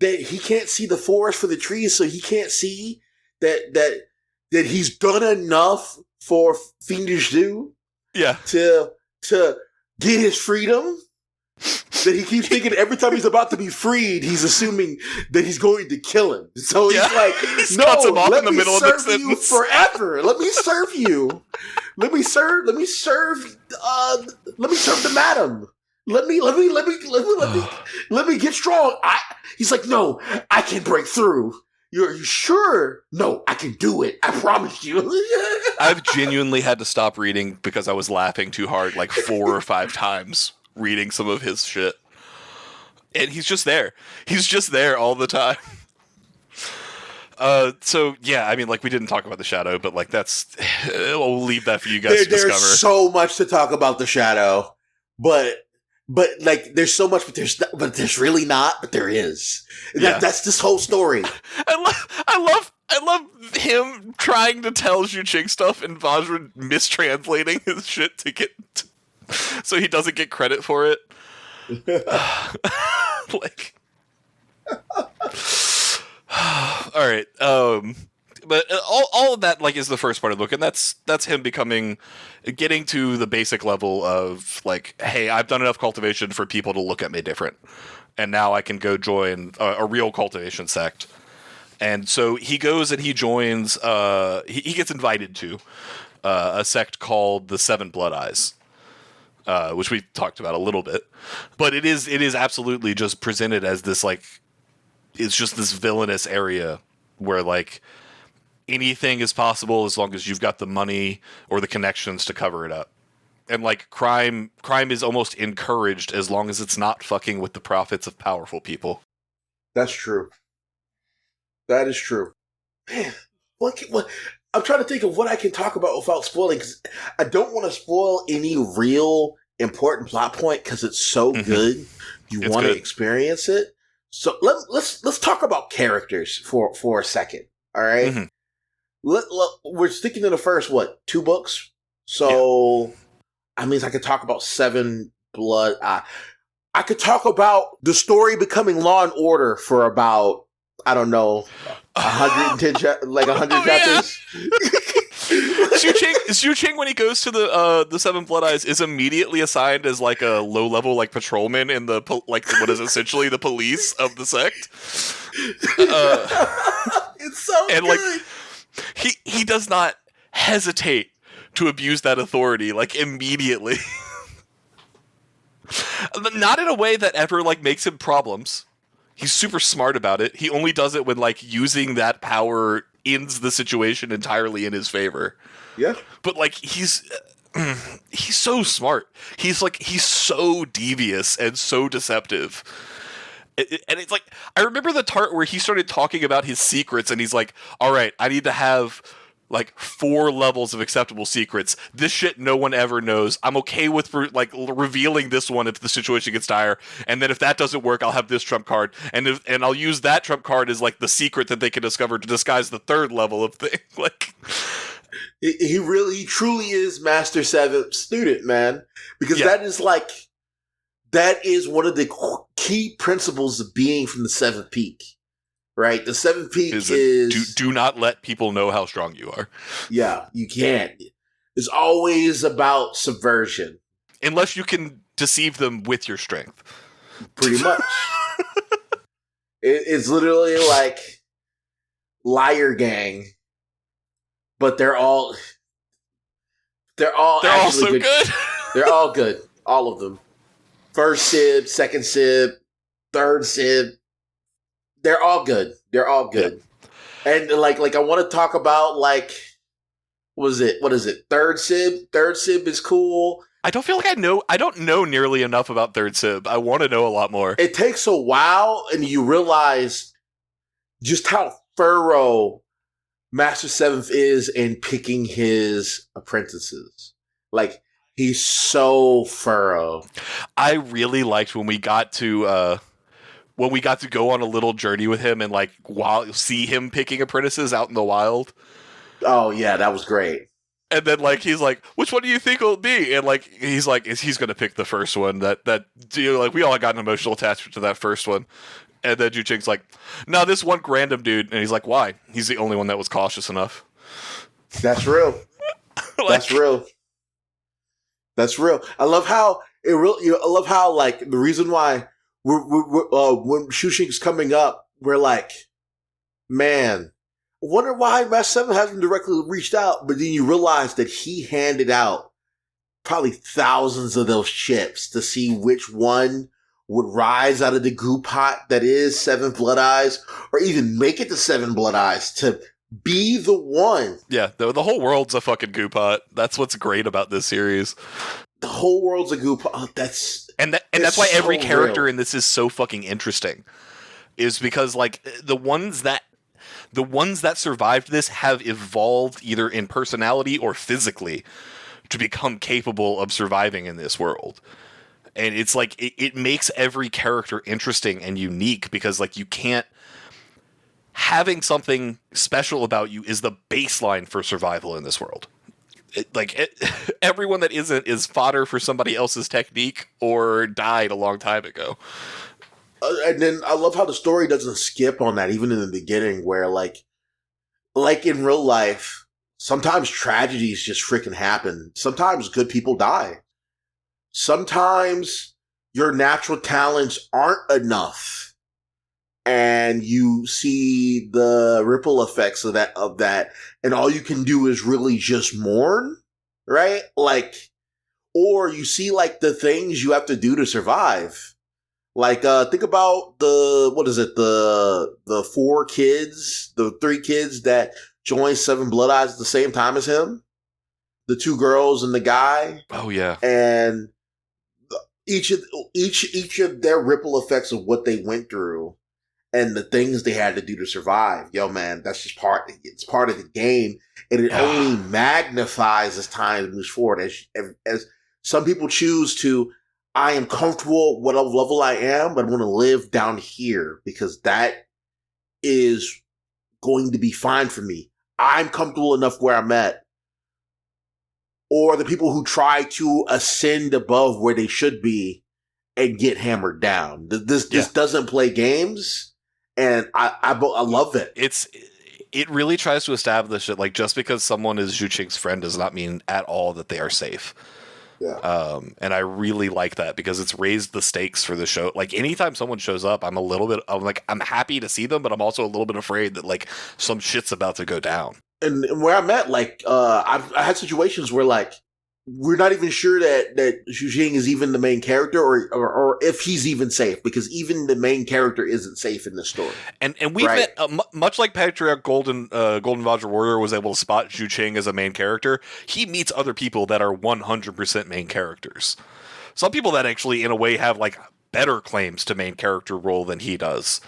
that he can't see the forest for the trees, so he can't see that he's done enough for Fiendish Zhu to get his freedom. That he keeps thinking every time he's about to be freed, he's assuming that he's going to kill him. So he's like, "No, let me serve you forever. Let me serve you. Let me serve the madam. Let me get strong." He's like, "No, I can break through. You're sure? No, I can do it. I promise you." I've genuinely had to stop reading because I was laughing too hard, like 4 or 5 times. Reading some of his shit. And he's just there. He's just there all the time. So, yeah, I mean, like, we didn't talk about the Shadow, but, like, we'll leave that for you guys to discover. There's so much to talk about the Shadow, but like, there's so much, but there's really not, but there is. Yeah. That's this whole story. I love him trying to tell Zhu Qing stuff and Vajra mistranslating his shit to get... so he doesn't get credit for it. Like, all right. But all of that, like, is the first part of the book, and that's him getting to the basic level of, like, hey, I've done enough cultivation for people to look at me different, and now I can go join a real cultivation sect. And so he goes and he joins. He gets invited to a sect called the Seven Blood Eyes. Which we talked about a little bit, but it is absolutely just presented as this, like, it's just this villainous area where, like, anything is possible as long as you've got the money or the connections to cover it up, and, like, crime is almost encouraged as long as it's not fucking with the profits of powerful people. That's true. That is true. Man, what? I'm trying to think of what I can talk about without spoiling, because I don't want to spoil any real important plot point because it's so good. You want to experience it. So let's talk about characters for a second. All right. We're sticking to the first 2 books. So I mean, I could talk about Seven Blood. I could talk about the story becoming Law and Order for about, I don't know, 110 100 chapters. Zhu Qing, when he goes to the Seven Blood Eyes, is immediately assigned as, like, a low level, like, patrolman in the what is essentially the police of the sect. It's so and good. Like, he does not hesitate to abuse that authority, like, immediately. Not in a way that ever, like, makes him problems. He's super smart about it. He only does it when, like, using that power ends the situation entirely in his favor. Yeah. But, like, he's so smart. He's so devious and so deceptive. And it's like, I remember the part where he started talking about his secrets, and he's like, all right, I need to have like 4 levels of acceptable secrets. This shit no one ever knows. I'm okay with revealing this one if the situation gets dire, and then if that doesn't work, I'll have this trump card, and I'll use that trump card as like the secret that they can discover to disguise the 3rd level of thing. Like, he truly is Master 7 student, man, because that is one of the key principles of being from the 7th peak. Right, the 7th peak is do not let people know how strong you are. Yeah, you can't. It's always about subversion, unless you can deceive them with your strength. Pretty much, it's literally like Liar Gang, but they're all so good. They're all good, all of them. First Sib, second Sib, third Sib. They're all good. They're all good. Yeah. And like I want to talk about like, what is it? Third Sib? Third Sib is cool. I don't feel like I don't know nearly enough about Third Sib. I want to know a lot more. It takes a while and you realize just how thorough Master 7th is in picking his apprentices. Like, he's so thorough. I really liked when we got to go on a little journey with him and like see him picking apprentices out in the wild. Oh yeah, that was great. And then like he's like, which one do you think it'll be? And like he's gonna pick the first one. That like we all got an emotional attachment to that first one. And then Yu Ching's like, no, this one random dude. And he's like, why? He's the only one that was cautious enough. That's real. That's real. That's real. I love how like the reason why when Shushing's coming up, we're like, man, I wonder why Master 7 hasn't directly reached out. But then you realize that he handed out probably thousands of those chips to see which one would rise out of the goo pot that is 7 Blood Eyes, or even make it to 7 Blood Eyes to be the one. Yeah, the whole world's a fucking goo pot. That's what's great about this series. The whole world's a goo pot. Oh, that's why every character in this is so fucking interesting. Is because like the ones that survived this have evolved either in personality or physically to become capable of surviving in this world. And it's like it makes every character interesting and unique because like you can't having something special about you is the baseline for survival in this world. Everyone that isn't is fodder for somebody else's technique or died a long time ago. And then I love how the story doesn't skip on that, even in the beginning, where like in real life, sometimes tragedies just freaking happen. Sometimes good people die. Sometimes your natural talents aren't enough. And you see the ripple effects of that, and all you can do is really just mourn, right? Like, or you see like the things you have to do to survive. Like, think about the 3 kids that joined 7 Blood Eyes at the same time as him. The 2 girls and the guy. Oh yeah. And each of their ripple effects of what they went through and the things they had to do to survive. Yo, man, that's just it's part of the game. And it only magnifies as time moves forward. As some people choose to, I am comfortable what level I am, but I want to live down here because that is going to be fine for me. I'm comfortable enough where I'm at. Or the people who try to ascend above where they should be and get hammered down. This doesn't play games. And I love it. It really tries to establish that like just because someone is Zhu Qing's friend does not mean at all that they are safe. Yeah. And I really like that because it's raised the stakes for the show. Like anytime someone shows up, I'm happy to see them, but I'm also a little bit afraid that like some shit's about to go down. And where I'm at, like, I had situations where like we're not even sure that Zhu Qing is even the main character or if he's even safe, because even the main character isn't safe in this story. And we've met, much like Patriarch Golden Vodor Warrior was able to spot Zhu Qing as a main character, he meets other people that are 100% main characters. Some people that actually, in a way, have like better claims to main character role than he does.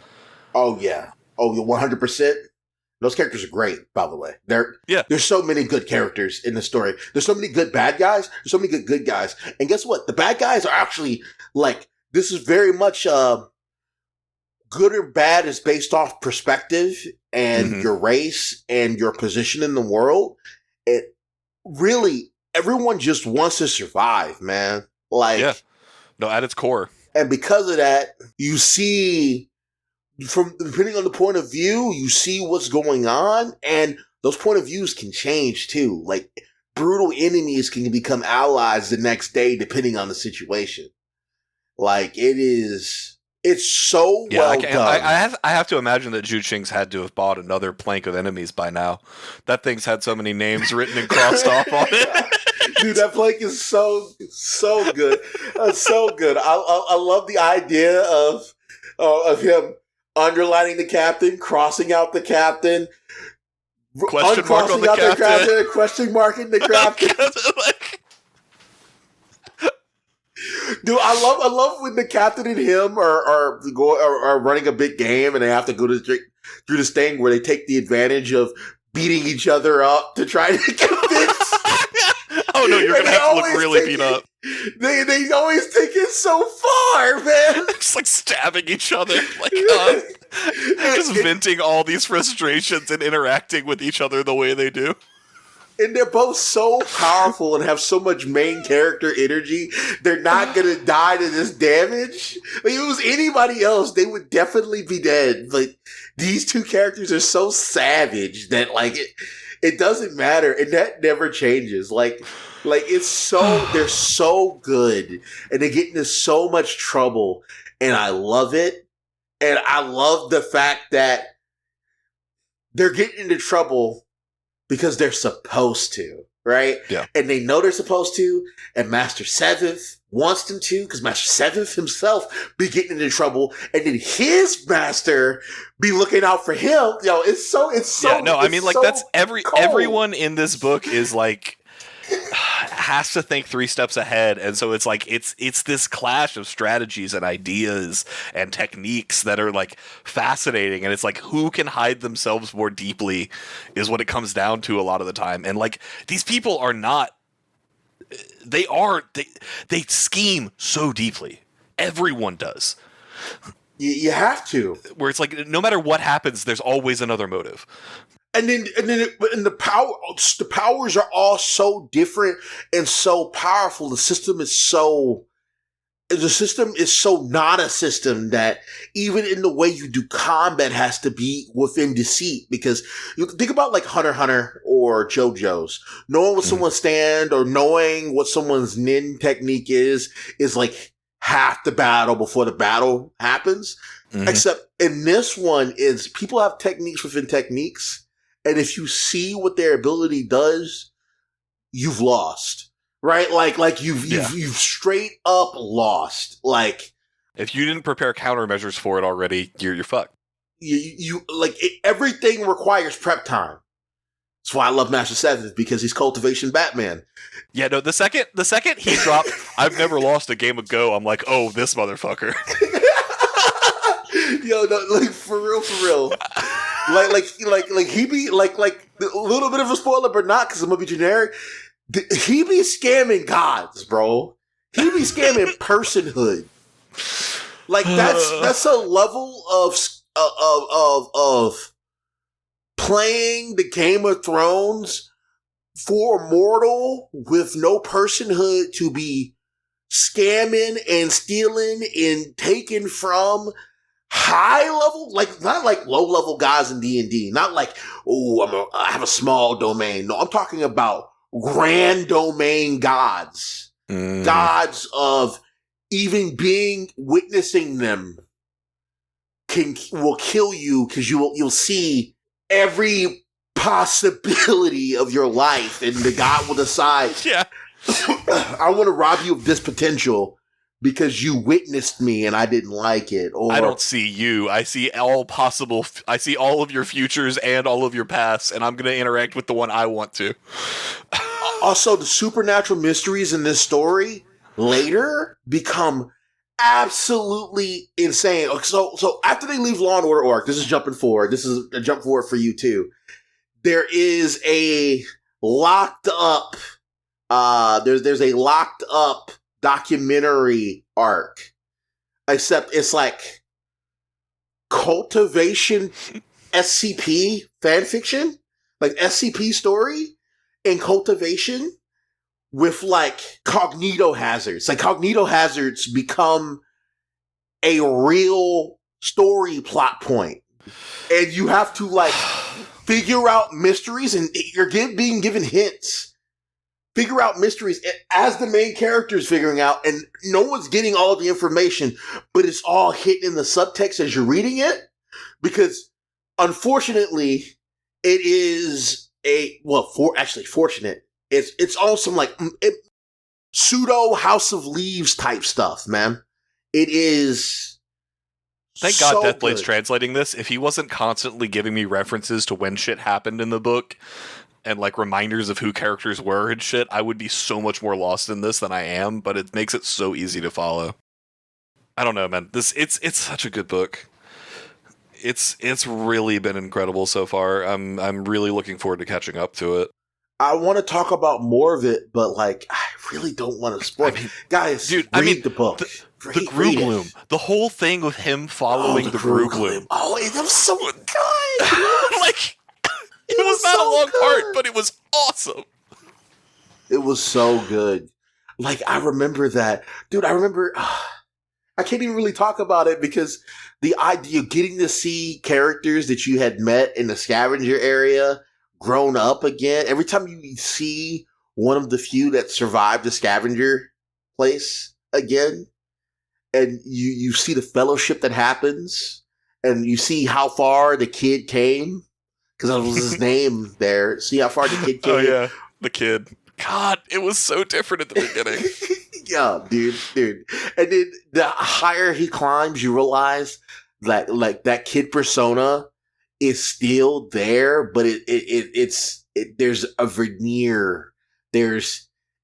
Oh, yeah. Oh, 100%. Those characters are great, by the way. Yeah. There's so many good characters in the story. There's so many good bad guys. There's so many good guys. And guess what? The bad guys are actually like, this is very much good or bad is based off perspective and your race and your position in the world. It really, everyone just wants to survive, man. Like, yeah. No, at its core. And because of that, you see, from depending on the point of view, you see what's going on, and those point of views can change too. Like, brutal enemies can become allies the next day, depending on the situation. Like, it's so well done. I have to imagine that Zhu Qing's had to have bought another plank of enemies by now. That thing's had so many names written and crossed off on it. Dude, that plank is so good. So good. I love the idea of him underlining the captain, crossing out the captain, question mark on the captain, question marking the captain. Dude, I love when the captain and him are running a big game and they have to go through this thing where they take the advantage of beating each other up to try to convince. Oh no, you're gonna have to look really beat up. They always take it so far, man. Just like stabbing each other, like just venting all these frustrations and interacting with each other the way they do. And they're both so powerful and have so much main character energy. They're not gonna die to this damage. Like, if it was anybody else, they would definitely be dead. But these two characters are so savage that like it doesn't matter, and that never changes. Like it's so they're so good, and they get into so much trouble, and I love it. And I love the fact that they're getting into trouble because they're supposed to, right? Yeah. And they know they're supposed to, and Master Seventh wants them to, because Master Seventh himself be getting into trouble, and then his master be looking out for him. Yo, it's so yeah, no, I mean, like, so that's cold. everyone in this book is like has to think 3 steps ahead, and so it's like it's this clash of strategies and ideas and techniques that are like fascinating, and it's like who can hide themselves more deeply is what it comes down to a lot of the time. And like, these people are not they scheme so deeply. Everyone does. You have to. Where it's like, no matter what happens, there's always another motive. And the powers are all so different and so powerful. The system is so not a system that even in the way you do combat has to be within deceit. Because you think about like Hunter x Hunter or JoJo's. Knowing what someone's stand or knowing what someone's nin technique is like half the battle before the battle happens. Mm-hmm. Except in this one is people have techniques within techniques. And if you see what their ability does, you've lost, right? Like you've straight up lost. Like, if you didn't prepare countermeasures for it already, you're fucked. Everything requires prep time. That's why I love Master Seventh, because he's cultivation Batman. Yeah, no. The second he dropped, I've never lost a game of Go. I'm like, oh, this motherfucker. Yo, no, like for real. Like he be like a little bit of a spoiler, but not, because I'm gonna be generic. He be scamming gods, bro. He be scamming personhood. Like that's a level of playing the Game of Thrones for a mortal with no personhood to be scamming and stealing and taking from high level, like not like low level guys in D&D, not like, oh, I have a small domain. No, I'm talking about grand domain gods, gods of even witnessing them will kill you, because you'll see every possibility of your life, and the god will decide, yeah, I want to rob you of this potential because you witnessed me and I didn't like it. Or I don't see you. I see all of your futures and all of your pasts, and I'm going to interact with the one I want to. Also, the supernatural mysteries in this story later become absolutely insane. So after they leave Law and Order arc, this is jumping forward. This is a jump forward for you too. There is a locked up. There's a locked up documentary arc, except it's like cultivation SCP fanfiction, like SCP story and cultivation with like cognito hazards. Like cognito hazards become a real story plot point, and you have to like figure out mysteries, and you're being given hints. Figure out mysteries as the main character is figuring out, and no one's getting all the information, but it's all hidden in the subtext as you're reading it. Because unfortunately, it is fortunate. It's all some like pseudo House of Leaves type stuff, man. It is. Thank God Deathblade's translating this. If he wasn't constantly giving me references to when shit happened in the book and like reminders of who characters were and shit, I would be so much more lost in this than I am, but it makes it so easy to follow. I don't know, man. It's such a good book. It's really been incredible so far. I'm really looking forward to catching up to it. I want to talk about more of it, but like I really don't want to spoil. Guys, dude, read the book. The Grubloom. The whole thing with him following the Grubloom. Oh, it was so good. Like, it was not a long part, but it was awesome. It was so good. Like, I remember that. Dude, I can't even really talk about it because the idea of getting to see characters that you had met in the scavenger area grown up again. Every time you see one of the few that survived the scavenger place again, and you see the fellowship that happens, and you see how far the kid came, because that was his name there. See how far the kid came? Oh, yeah. The kid. God, it was so different at the beginning. Yeah, dude. And then the higher he climbs, you realize that like that kid persona is still there, but it's there's a veneer.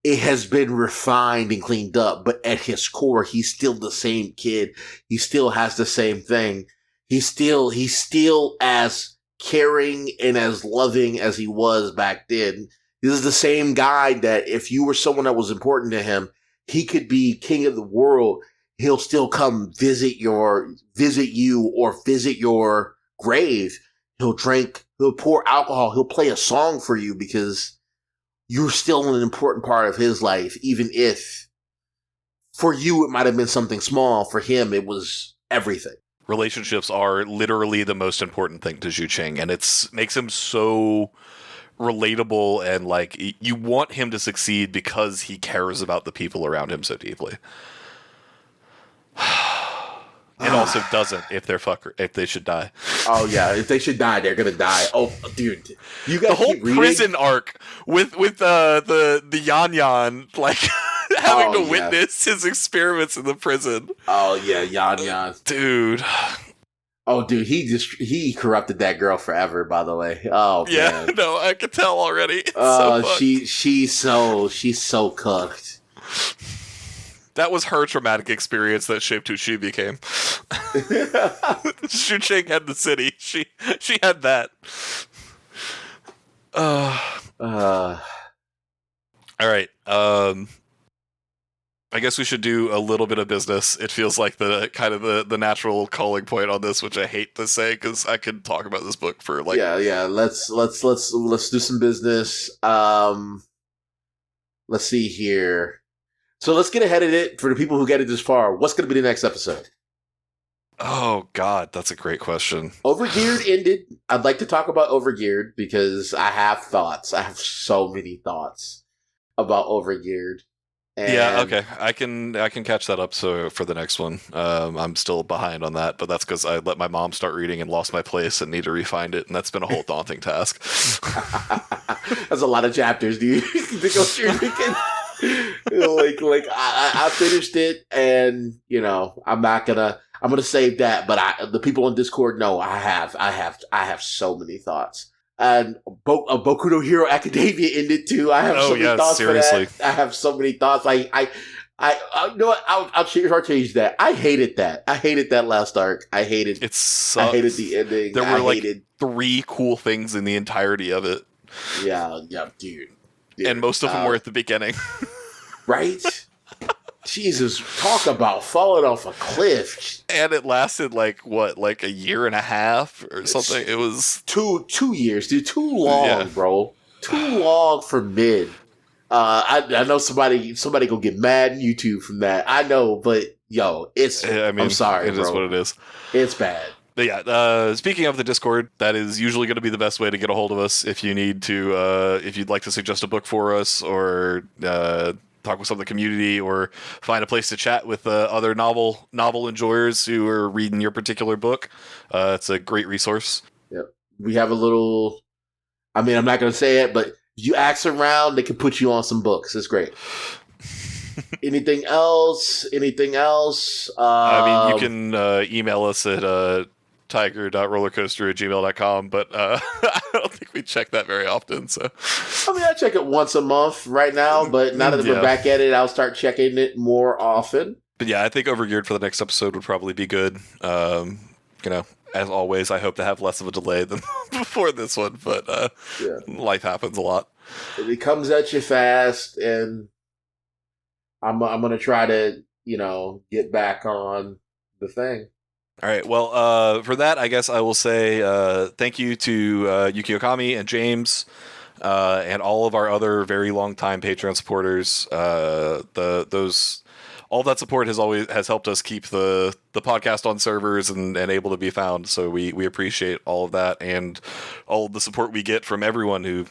It has been refined and cleaned up, but at his core, he's still the same kid. He still has the same thing. He's still as caring and as loving as he was back then. This is the same guy that if you were someone that was important to him, he could be king of the world. He'll still come visit you or visit your grave. He'll pour alcohol. He'll play a song for you because you're still an important part of his life, even if for you it might have been something small. For him, it was everything. Relationships are literally the most important thing to Zhu Cheng, and makes him so relatable, and like you want him to succeed because he cares about the people around him so deeply. It also doesn't if they should die. Oh yeah, if they should die, they're gonna die. Oh, dude, you got the whole prison arc with the Yan Yan like having to witness his experiments in the prison. Oh yeah, Yan Yan, dude. Oh, dude, he corrupted that girl forever. By the way, oh yeah, man. No, I could tell already. She's so cooked. That was her traumatic experience that shaped who she became. Zhu Cheng had the city. She had that. All right. I guess we should do a little bit of business. It feels like the kind of the natural calling point on this, which I hate to say because I could talk about this book for like yeah. Let's do some business. Let's see here. So let's get ahead of it for the people who get it this far. What's going to be the next episode? Oh God, that's a great question. Overgeared ended. I'd like to talk about Overgeared because I have thoughts. I have so many thoughts about Overgeared. And yeah, okay. I can catch that up for the next one. I'm still behind on that, but that's because I let my mom start reading and lost my place and need to refind it, and that's been a whole daunting task. That's a lot of chapters, dude. Like I finished it, and I'm gonna save that. But the people on Discord know I have so many thoughts. And Boku no Hero Academia ended too. I have so many thoughts seriously. For that. I have so many thoughts. I You know what? I'll change that. I hated that. I hated that last arc. I hated It sucks. I hated the ending. There were 3 cool things in the entirety of it. Yeah, dude. And most of them were at the beginning. Right? Jesus, talk about falling off a cliff. And it lasted a year and a half or something. It was 2 years, dude. Too long, bro. Too long for mid. I know somebody gonna get mad on YouTube from that. I know, but yo, I'm sorry, it bro. is what it is. It's bad. But yeah, speaking of the Discord, that is usually going to be the best way to get a hold of us if you need to, if you'd like to suggest a book for us or talk with some of the community or find a place to chat with other novel enjoyers who are reading your particular book. It's a great resource. Yep. We have a little, I'm not going to say it, but if you ask around, they can put you on some books. It's great. Anything else? You can email us at tiger.rollercoaster@gmail.com, but I don't think we check that very often. So, I check it once a month right now, but now that we're back at it, I'll start checking it more often. But yeah, I think Overgeared for the next episode would probably be good. As always, I hope to have less of a delay than before this one, but life happens a lot. It comes at you fast, and I'm gonna try to get back on the thing. All right. Well, for that, I guess I will say thank you to Yuki Okami and James and all of our other very long time Patreon supporters. All that support has helped us keep the podcast on servers and able to be found. So we appreciate all of that and all of the support we get from everyone who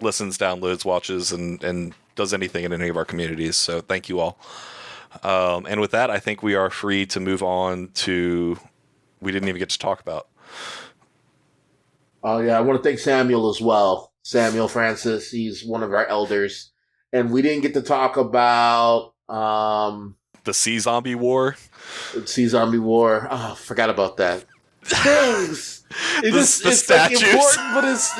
listens, downloads, watches, and does anything in any of our communities. So thank you all. And with that, I think we are free to move on to we didn't even get to talk about. Oh yeah, I want to thank Samuel as well. Samuel Francis, he's one of our elders, and we didn't get to talk about the Sea Zombie War. Sea Zombie War. Oh, forgot about that. Things. It's statues. Like important, but it's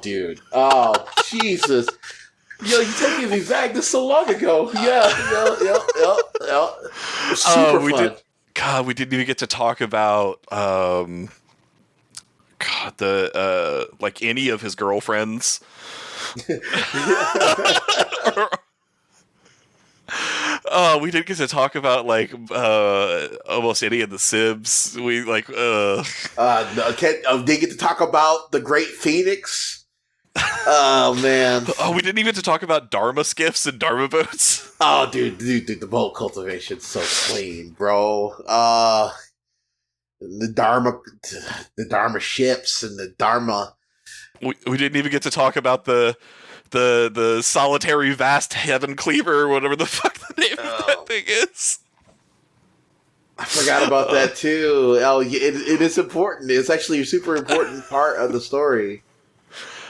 dude. Oh Jesus. Yo, you taking me back? This so long ago. Yeah. Super fun. We didn't even get to talk about any of his girlfriends. We didn't get to talk about almost any of the Sibs. We didn't get to talk about the Great Phoenix. Oh man! We didn't even get to talk about Dharma skiffs and Dharma boats. Oh, dude, the boat cultivation's so clean, bro. The Dharma ships and the Dharma. We didn't even get to talk about the solitary vast heaven cleaver or whatever the fuck the name of that thing is. I forgot about that too. Oh, it is important. It's actually a super important part of the story.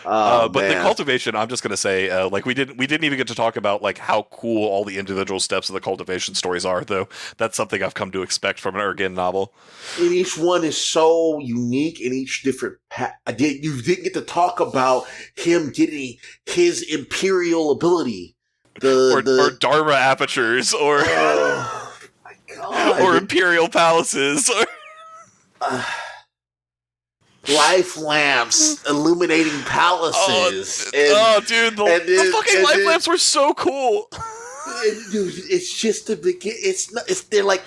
But the cultivation, I'm just gonna say, we didn't even get to talk about how cool all the individual steps of the cultivation stories are. Though that's something I've come to expect from an Ergen novel. And each one is so unique in each different. You didn't get to talk about him getting his imperial ability, or Dharma apertures, or oh my God, or imperial palaces, or. Life lamps illuminating palaces. Dude, the fucking life lamps were so cool. Dude, it's just the beginning. They're like,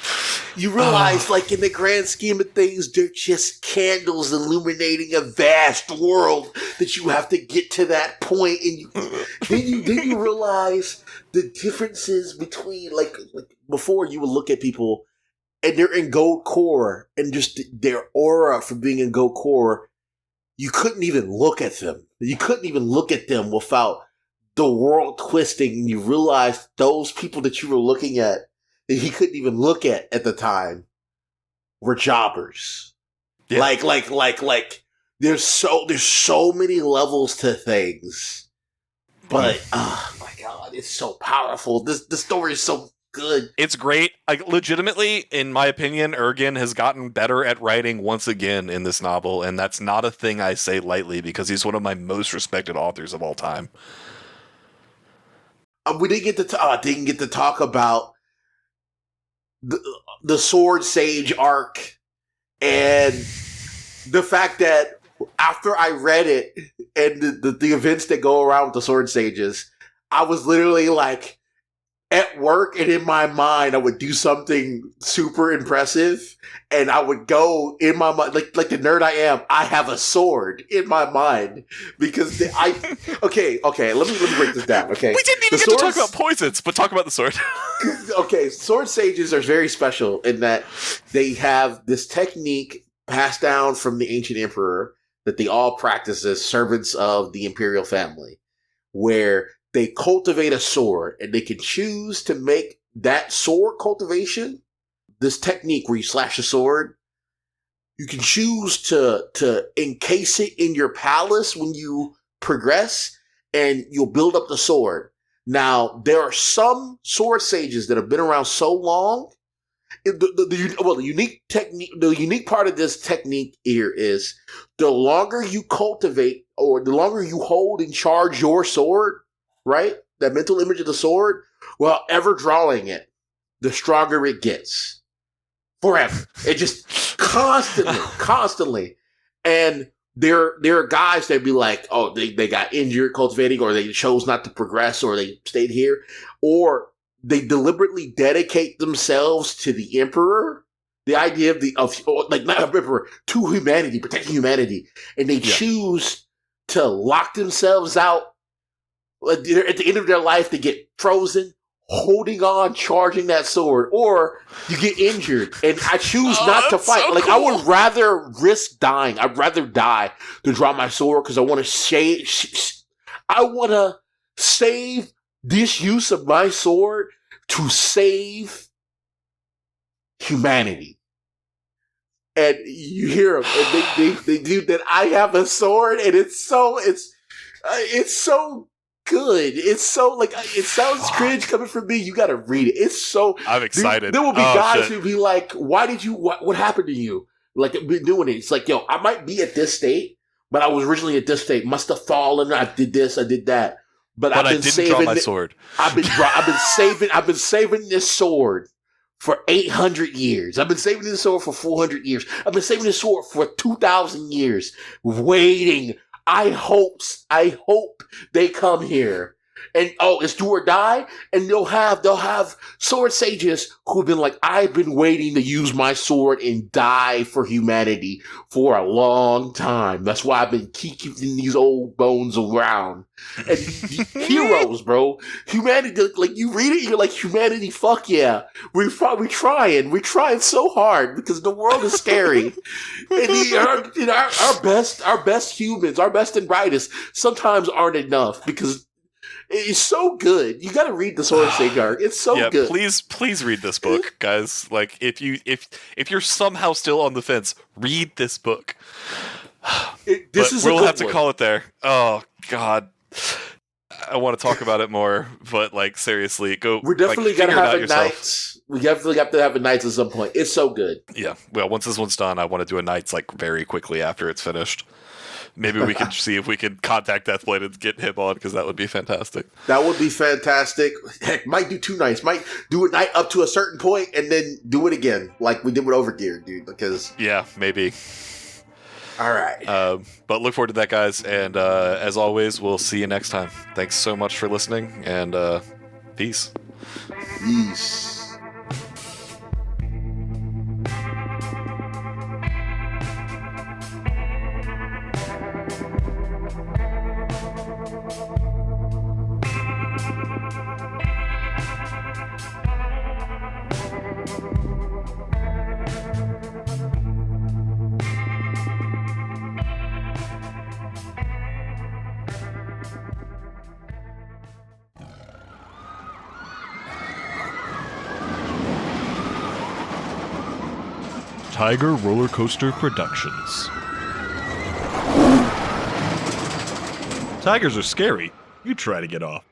you realize, in the grand scheme of things, they're just candles illuminating a vast world that you have to get to that point, and then you realize the differences between before you would look at people. And they're in gold core, and just their aura from being in gold core, you couldn't even look at them. You couldn't even look at them without the world twisting, and you realize those people that you were looking at, that he couldn't even look at the time, were jobbers. Yeah. There's so many levels to things. But, oh my God, it's so powerful. The story is so good. It's great. Legitimately, in my opinion, Ergen has gotten better at writing once again in this novel, and that's not a thing I say lightly because he's one of my most respected authors of all time. we didn't get to talk about the Sword Sage arc and the fact that after I read it and the events that go around with the Sword Sages, I was literally like at work, and in my mind I would do something super impressive, and I would go in my mind like the nerd I am. I have a sword in my mind because okay. Let me break this down. Okay, We didn't even get to talk about poisons, but talk about the sword. Okay, Sword Sages are very special in that they have this technique passed down from the ancient emperor that they all practice as servants of the imperial family, where they cultivate a sword and they can choose to make that sword cultivation, this technique where you slash a sword, you can choose to encase it in your palace when you progress, and you'll build up the sword. Now, there are some sword sages that have been around so long. The unique part of this technique here is the longer you cultivate or the longer you hold and charge your sword, right? That mental image of the sword, while ever drawing it, the stronger it gets. Forever. It just constantly. And there are guys that be like, oh, they got injured cultivating, or they chose not to progress, or they stayed here, or they deliberately dedicate themselves to the emperor. The idea not emperor, to humanity, protecting humanity, and they choose to lock themselves out. At the end of their life, they get frozen, holding on, charging that sword, or you get injured. And I choose not to fight. So cool. I would rather risk dying. I'd rather die than draw my sword because I want to save this use of my sword to save humanity. And you hear them, and they do that. I have a sword, and it's so good. It's so it sounds cringe coming from me. You got to read it. It's so. I'm excited. There will be guys who be like, "Why did you? What happened to you? Like, been doing it." It's like, yo, I might be at this state, but I was originally at this state. Must have fallen. I did this. I did that. But I've been I didn't draw my sword. I've been saving this sword for 800 years. I've been saving this sword for 400 years. I've been saving this sword for 2,000 years, waiting. I hope they come here. And it's do or die, and they'll have sword sages who've been like, I've been waiting to use my sword and die for humanity for a long time. That's why I've been keeping these old bones around. And heroes, bro. Humanity, like you read it, you're like, humanity, fuck yeah. We're trying so hard because the world is scary. And our best humans, our best and brightest, sometimes aren't enough because it's so good. You got to read the Sword Sage arc. It's so good. Please read this book, guys. Like, if you're somehow still on the fence, read this book. We'll have to call it there. Oh God, I want to talk about it more, but like seriously, go. We're definitely gonna have a night. We definitely have to have a night at some point. It's so good. Yeah. Well, once this one's done, I want to do a nights like very quickly after it's finished. Maybe we can see if we can contact Deathblade and get him on, because that would be fantastic. That would be fantastic. Heck, might do 2 nights. Might do a night up to a certain point and then do it again, like we did with Overgear, dude. Because maybe. All right. But look forward to that, guys. And as always, we'll see you next time. Thanks so much for listening, and peace. Peace. Tiger Roller Coaster Productions. Tigers are scary. You try to get off.